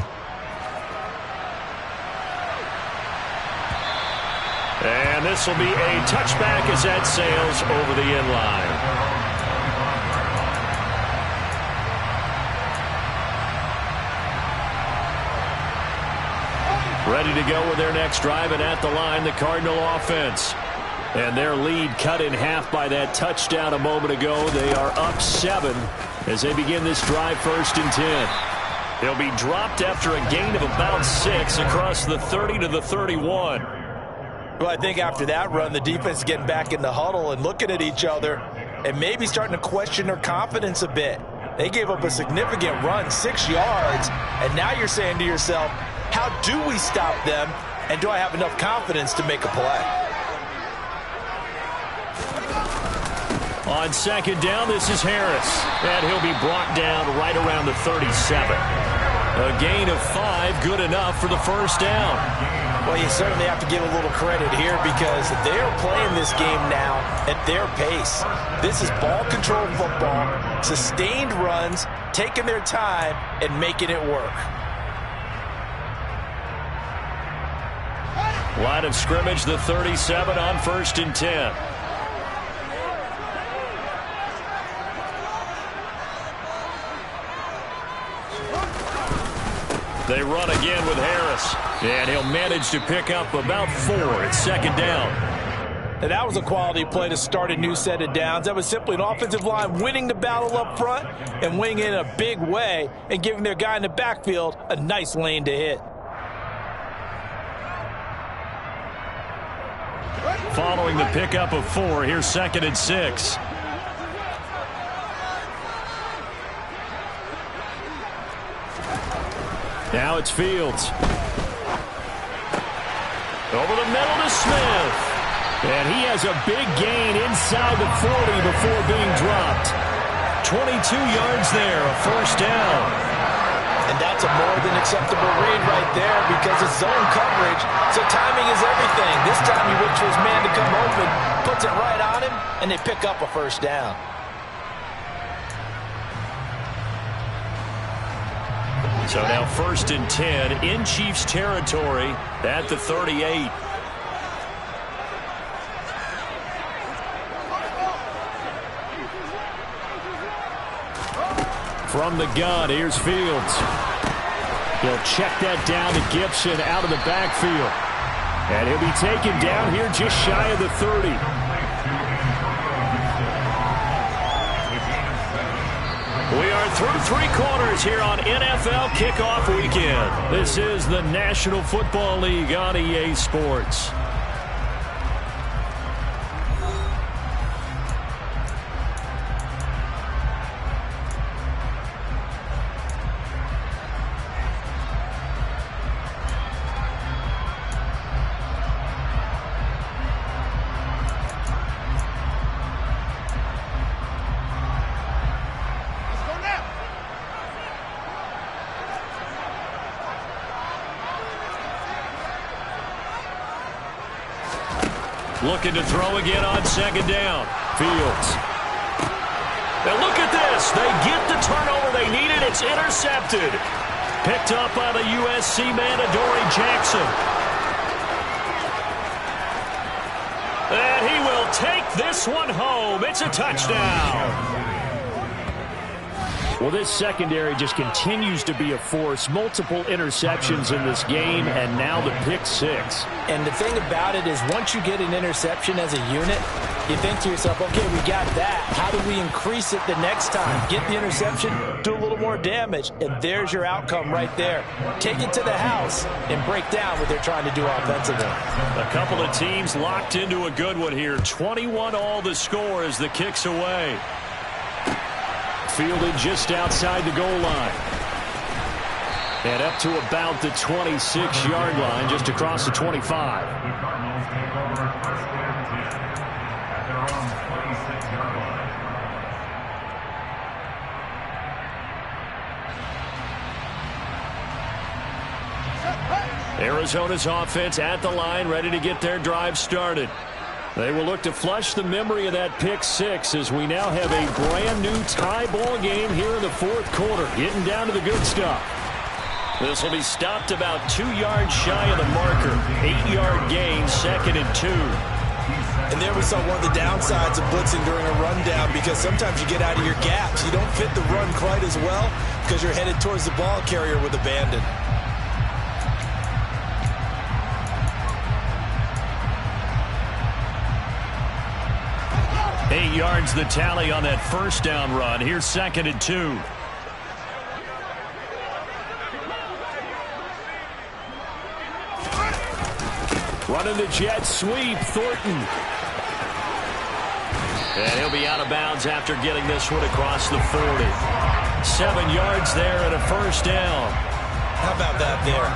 And this will be a touchback as that sails over the end line. Ready to go with their next drive, and at the line, the Cardinal offense. And their lead cut in half by that touchdown a moment ago. They are up 7 as they begin this drive, 1st and 10. They'll be dropped after a gain of about 6 across the 30 to the 31. Well, I think after that run, the defense is getting back in the huddle and looking at each other and maybe starting to question their confidence a bit. They gave up a significant run, 6 yards, and now you're saying to yourself, how do we stop them, and do I have enough confidence to make a play? On 2nd down, this is Harris, and he'll be brought down right around the 37. A gain of 5, good enough for the 1st down. Well, you certainly have to give a little credit here because they're playing this game now at their pace. This is ball control football, sustained runs, taking their time, and making it work. Line of scrimmage, the 37 on 1st and 10. They run again with Harris, and he'll manage to pick up about 4 at 2nd down. And that was a quality play to start a new set of downs. That was simply an offensive line winning the battle up front and winning it in a big way and giving their guy in the backfield a nice lane to hit. Following the pickup of 4, here's 2nd and 6. Now it's Fields. Over the middle to Smith. And he has a big gain inside the 40 before being dropped. 22 yards there, a 1st down. And that's a more than acceptable read right there because it's zone coverage, so timing is everything. This time he waits for his man to come open, puts it right on him, and they pick up a 1st down. So now 1st and 10 in Chiefs territory at the 38. From the gun, here's Fields. He'll check that down to Gibson out of the backfield. And he'll be taken down here just shy of the 30. We are through 3 quarters here on NFL Kickoff Weekend. This is the National Football League on EA Sports. Looking to throw again on 2nd down. Fields. Now look at this. They get the turnover they needed. It's intercepted. Picked up by the USC man, Adoree Jackson. And he will take this one home. It's a touchdown. Well, this secondary just continues to be a force. Multiple interceptions in this game, and now the pick 6. And the thing about it is once you get an interception as a unit, you think to yourself, okay, we got that. How do we increase it the next time? Get the interception, do a little more damage, and there's your outcome right there. Take it to the house and break down what they're trying to do offensively. A couple of teams locked into a good one here. 21 all the score as the kick's away. Fielded just outside the goal line. And up to about the 26-yard line, just across the 25. Arizona's offense at the line, ready to get their drive started. They will look to flush the memory of that pick six as we now have a brand-new tie ball game here in the fourth quarter, getting down to the good stuff. This will be stopped about 2 yards shy of the marker. 8-yard gain, 2nd and 2. And there we saw one of the downsides of blitzing during a rundown, because sometimes you get out of your gaps. You don't fit the run quite as well because you're headed towards the ball carrier with abandon. Eight yards the tally on that first down run. Here's 2nd and 2. Running the jet sweep, Thornton. And he'll be out of bounds after getting this one across the 40. 7 yards there and a first down. How about that there?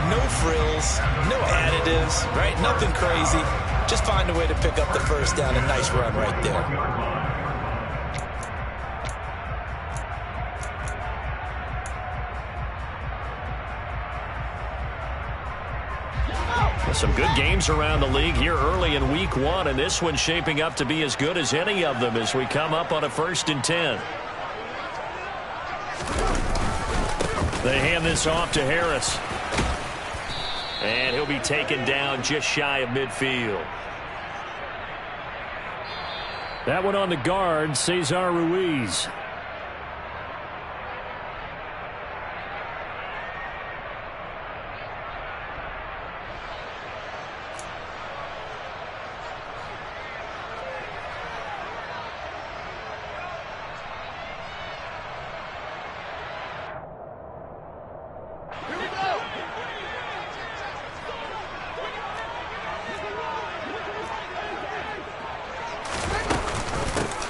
No frills, no additives, right? Nothing crazy. Just find a way to pick up the first down. A nice run right there. Some good games around the league here early in week 1, and this one's shaping up to be as good as any of them as we come up on a 1st and 10. They hand this off to Harris. And he'll be taken down just shy of midfield. That one on the guard, Cesar Ruiz.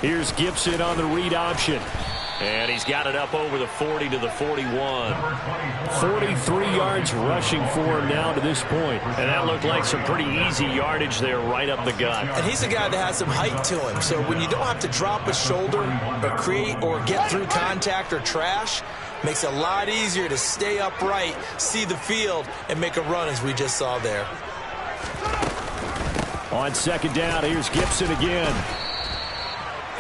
Here's Gibson on the read option. And he's got it up over the 40 to the 41. 43 yards rushing for him now to this point. And that looked like some pretty easy yardage there right up the gut. And he's a guy that has some height to him. So when you don't have to drop a shoulder or create or get through contact or trash, makes it a lot easier to stay upright, see the field, and make a run as we just saw there. On 2nd down, here's Gibson again.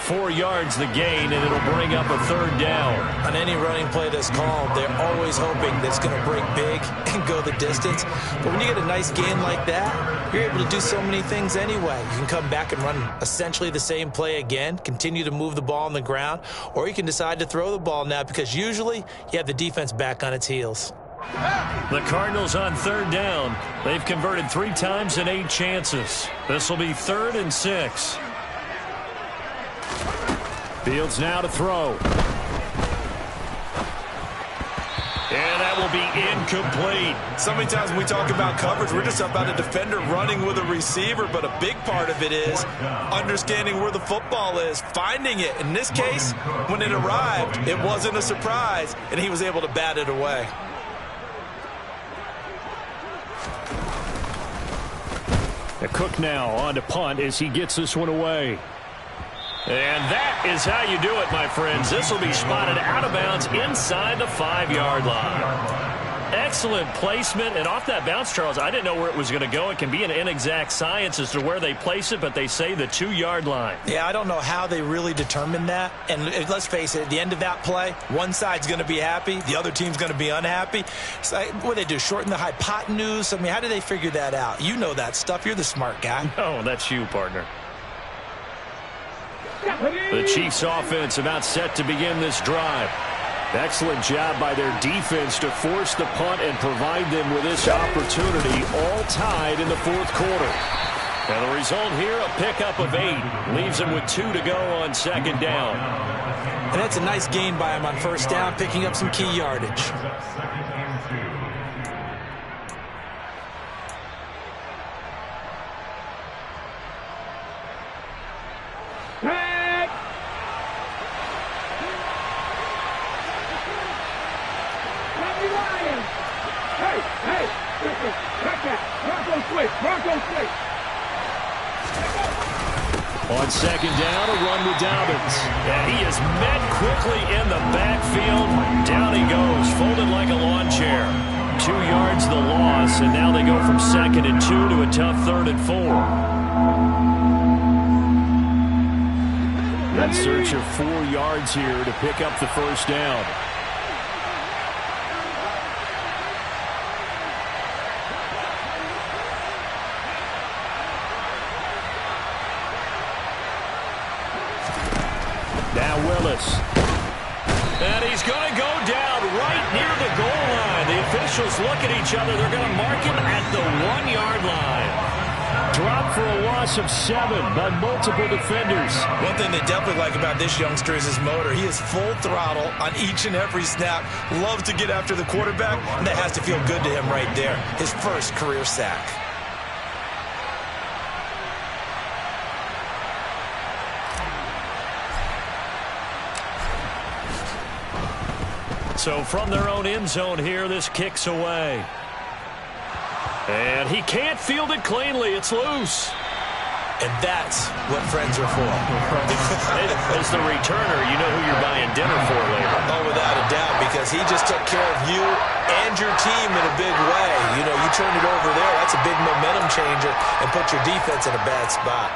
4 yards the gain, and it'll bring up a 3rd down. On any running play that's called, they're always hoping that it's going to break big and go the distance. But when you get a nice gain like that, you're able to do so many things anyway. You can come back and run essentially the same play again, continue to move the ball on the ground, or you can decide to throw the ball now because usually you have the defense back on its heels. The Cardinals on 3rd down. They've converted 3 times in 8 chances. This will be 3rd and 6. Fields now to throw. And that will be incomplete. So many times when we talk about coverage, we're just about a defender running with a receiver, but a big part of it is understanding where the football is, finding it. In this case, when it arrived, it wasn't a surprise, and he was able to bat it away. A Cook now on to punt as he gets this one away. And that is how you do it, my friends. This will be spotted out of bounds inside the 5-yard line. Excellent placement. And off that bounce, Charles, I didn't know where it was going to go. It can be an inexact science as to where they place it, but they say the 2-yard line. Yeah, I don't know how they really determined that. And let's face it, at the end of that play, one side's going to be happy, the other team's going to be unhappy. So what do they do, shorten the hypotenuse? I mean, how do they figure that out? You know that stuff. You're the smart guy. Oh, that's you, partner. The Chiefs offense about set to begin this drive. Excellent job by their defense to force the punt and provide them with this opportunity, all tied in the 4th quarter. And the result here, a pickup of 8. Leaves them with 2 to go on 2nd down. And that's a nice gain by him on 1st down, picking up some key yardage. On 2nd down, a run with Dobbins. And he is met quickly in the backfield. Down he goes, folded like a lawn chair. 2 yards the loss, and now they go from 2nd and 2 to a tough 3rd and 4. In search of 4 yards here to pick up the first down. Now Willis. And he's going to go down right near the goal line. The officials look at each other. They're going to mark him at the 1-yard line. Dropped for a loss of 7 by multiple defenders. One thing they definitely like about this youngster is his motor. He is full throttle on each and every snap. Loves to get after the quarterback, and that has to feel good to him right there. His first career sack. So from their own end zone here, this kicks away. And he can't field it cleanly. It's loose. And that's what friends are for. As the returner, you know who you're buying dinner for later. Oh, without a doubt, because he just took care of you and your team in a big way. You know, you turned it over there. That's a big momentum changer and put your defense in a bad spot.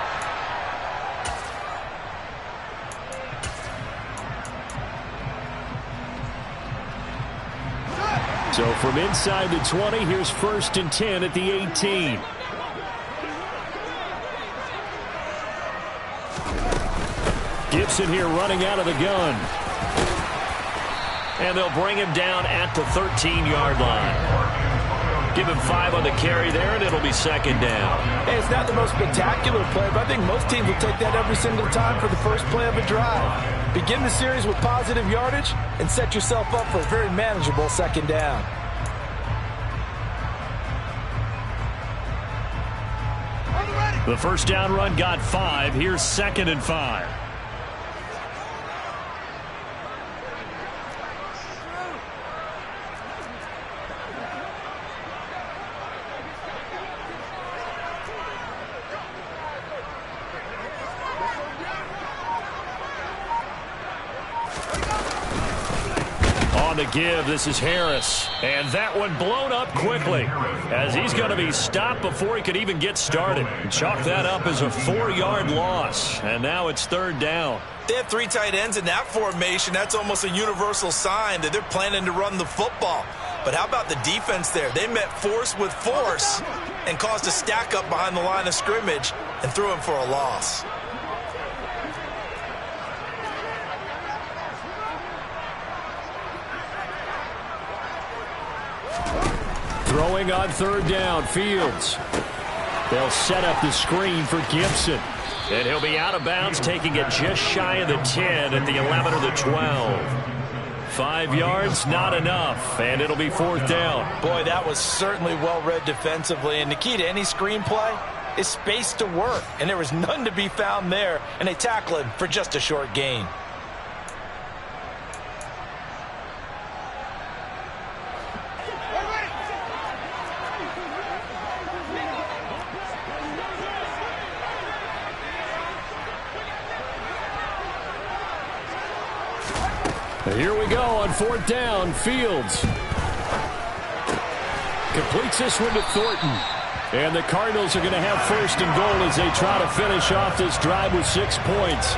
So from inside the 20, here's 1st and 10 at the 18. Gibson here running out of the gun. And they'll bring him down at the 13-yard line. Give him 5 on the carry there, and it'll be 2nd down. Hey, it's not the most spectacular play, but I think most teams will take that every single time for the first play of a drive. Begin the series with positive yardage and set yourself up for a very manageable 2nd down. The first down run got 5. Here's 2nd and 5. On the give, this is Harris. And that one blown up quickly as he's going to be stopped before he could even get started. Chalk that up as a 4-yard loss. And now it's 3rd down. They have 3 tight ends in that formation. That's almost a universal sign that they're planning to run the football. But how about the defense there? They met force with force and caused a stack up behind the line of scrimmage and threw him for a loss. Throwing on 3rd down, Fields. They'll set up the screen for Gibson. And he'll be out of bounds, taking it just shy of the 10 at the 11 or the 12. 5 yards, not enough, and it'll be 4th down. Boy, that was certainly well-read defensively, and the key to any screenplay is space to work, and there was none to be found there, and they tackle him for just a short gain. Here we go on 4th down. Fields completes this one to Thornton. And the Cardinals are going to have 1st and goal as they try to finish off this drive with 6 points.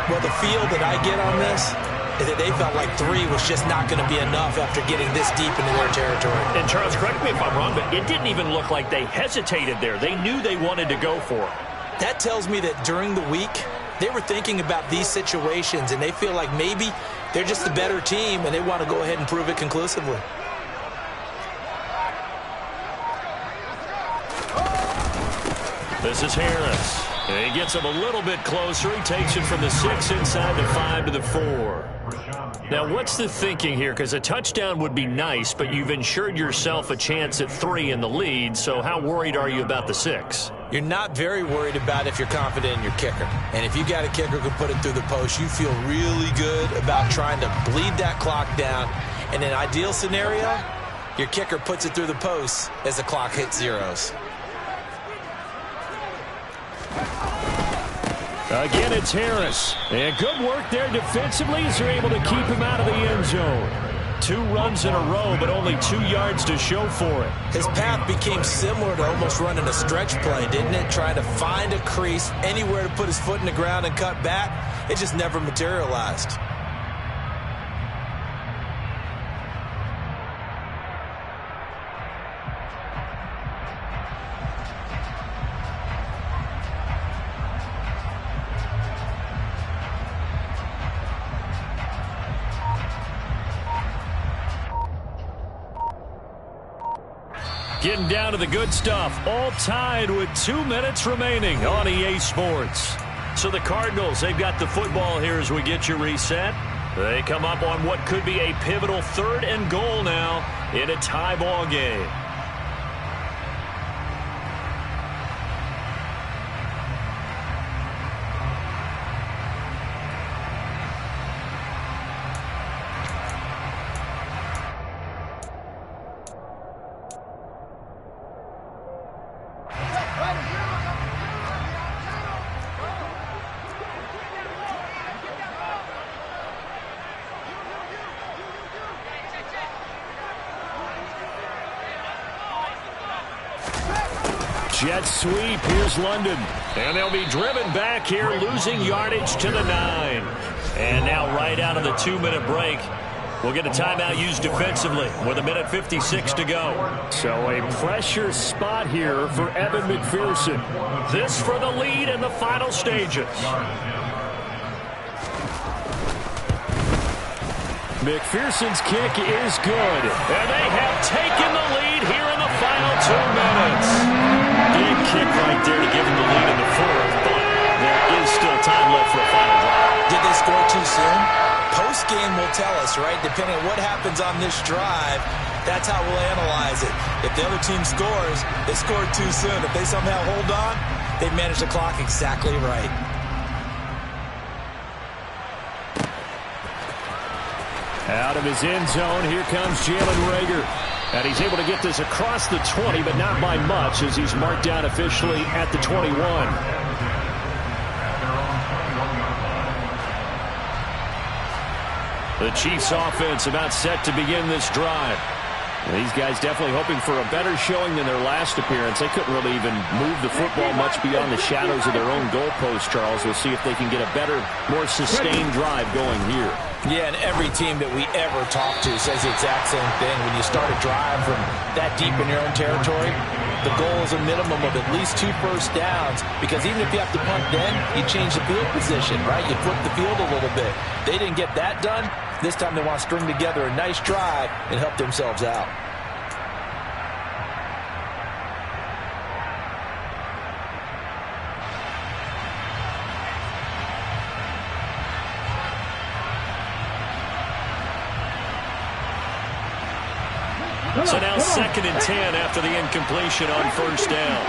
Well, the feel that I get on this is that they felt like 3 was just not going to be enough after getting this deep into their territory. And Charles, correct me if I'm wrong, but it didn't even look like they hesitated there. They knew they wanted to go for it. That tells me that during the week, they were thinking about these situations, and they feel like maybe they're just the better team, and they want to go ahead and prove it conclusively. This is Harris. And he gets him a little bit closer. He takes it from the 6 inside the 5 to the 4. Now, what's the thinking here? Because a touchdown would be nice, but you've ensured yourself a chance at 3 in the lead, so how worried are you about the 6? You're not very worried about if you're confident in your kicker. And if you got a kicker who can put it through the post, you feel really good about trying to bleed that clock down. In an ideal scenario, your kicker puts it through the post as the clock hits zeros. Again, it's Harris. And good work there defensively as they're able to keep him out of the end zone. 2 runs in a row, but only 2 yards to show for it. His path became similar to almost running a stretch play, didn't it? Trying to find a crease, anywhere to put his foot in the ground and cut back. It just never materialized. Getting down to the good stuff, all tied with 2 minutes remaining on EA Sports. So the Cardinals, they've got the football here as we get you reset. They come up on what could be a pivotal 3rd and goal now in a tie ball game. Jet sweep. Here's London. And they'll be driven back here, losing yardage to the 9. And now right out of the 2-minute break, we'll get a timeout used defensively with 1:56 to go. So a pressure spot here for Evan McPherson. This for the lead in the final stages. McPherson's kick is good. And they have taken the lead here in the final 2 minutes. Big kick right there to give him the lead in the 4th, but there is still time left for a final drive. Did they score too soon? Post-game will tell us, right? Depending on what happens on this drive, that's how we'll analyze it. If the other team scores, they scored too soon. If they somehow hold on, they manage the clock exactly right. Out of his end zone, here comes Jalen Reagor. And he's able to get this across the 20, but not by much as he's marked down officially at the 21. The Chiefs offense about set to begin this drive. And these guys definitely hoping for a better showing than their last appearance. They couldn't really even move the football much beyond the shadows of their own goalpost, Charles. We'll see if they can get a better, more sustained drive going here. Yeah, and every team that we ever talk to says the exact same thing. When you start a drive from that deep in your own territory, the goal is a minimum of at least 2 first downs, because even if you have to punt then, you change the field position, right? You flip the field a little bit. They didn't get that done. This time they want to string together a nice drive and help themselves out. So now 2nd and 10 after the incompletion on 1st down.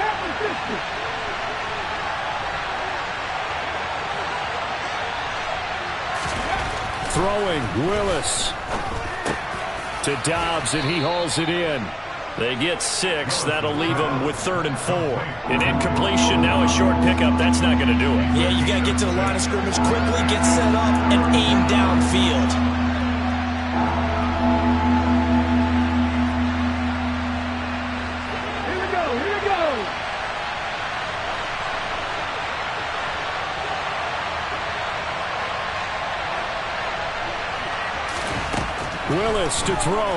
Throwing, Willis to Dobbs, and he hauls it in. They get 6. That'll leave them with 3rd and 4. An incompletion, now a short pickup. That's not going to do it. Yeah, you got to get to the line of scrimmage quickly, get set up, and aim downfield. Willis to throw.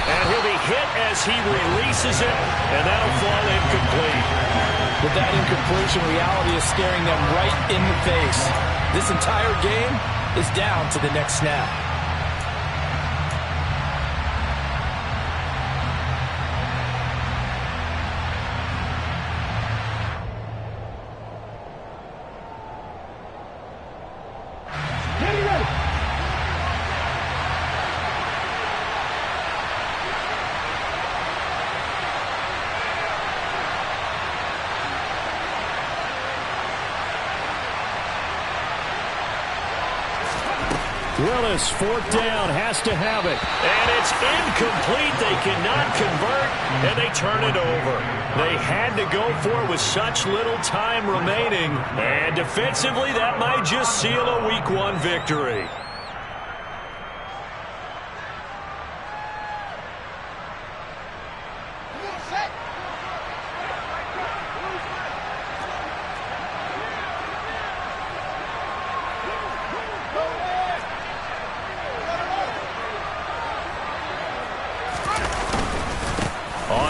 And he'll be hit as he releases it, and that'll fall incomplete. With that incompletion, reality is staring them right in the face. This entire game is down to the next snap. Willis, 4th down, has to have it. And it's incomplete. They cannot convert, and they turn it over. They had to go for it with such little time remaining. And defensively, that might just seal a Week 1 victory.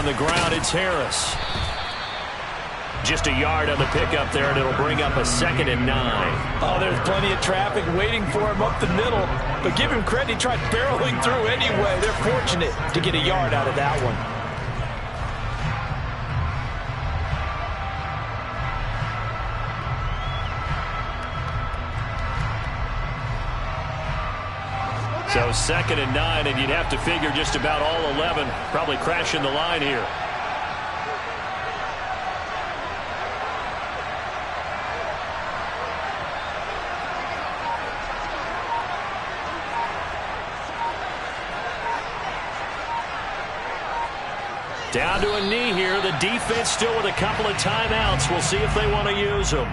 on the ground. It's Harris. Just a yard on the pickup there, and it'll bring up a 2nd and 9. Oh, there's plenty of traffic waiting for him up the middle. But give him credit, he tried barreling through anyway. They're fortunate to get a yard out of that one. So 2nd and 9, and you'd have to figure just about all 11 probably crashing the line here. Down to a knee here. The defense still with a couple of timeouts. We'll see if they want to use them.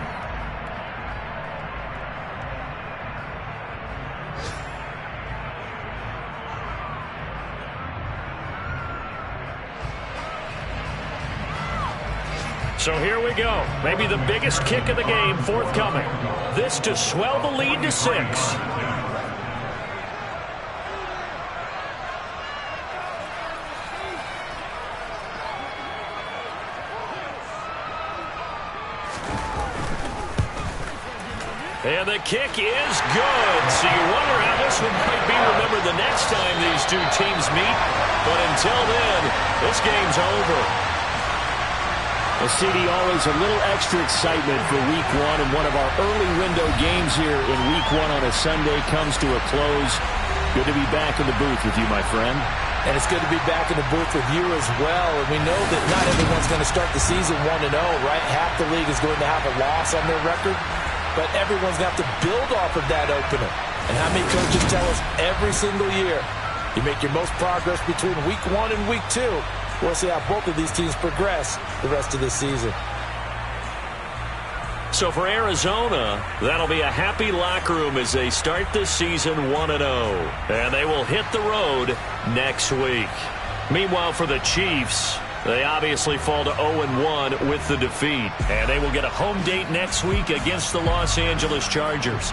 So here we go. Maybe the biggest kick of the game forthcoming. This to swell the lead to 6. And the kick is good. So you wonder how this one might be remembered the next time these two teams meet. But until then, this game's over. Well, CD, always a little extra excitement for Week 1, and one of our early window games here in Week 1 on a Sunday comes to a close. Good to be back in the booth with you, my friend. And it's good to be back in the booth with you as well. And we know that not everyone's going to start the season 1-0, right? Half the league is going to have a loss on their record. But everyone's got to build off of that opener. And how many coaches tell us every single year, you make your most progress between Week 1 and Week 2. We'll see how both of these teams progress the rest of this season. So for Arizona, that'll be a happy locker room as they start this season 1-0. And they will hit the road next week. Meanwhile, for the Chiefs, they obviously fall to 0-1 with the defeat. And they will get a home date next week against the Los Angeles Chargers.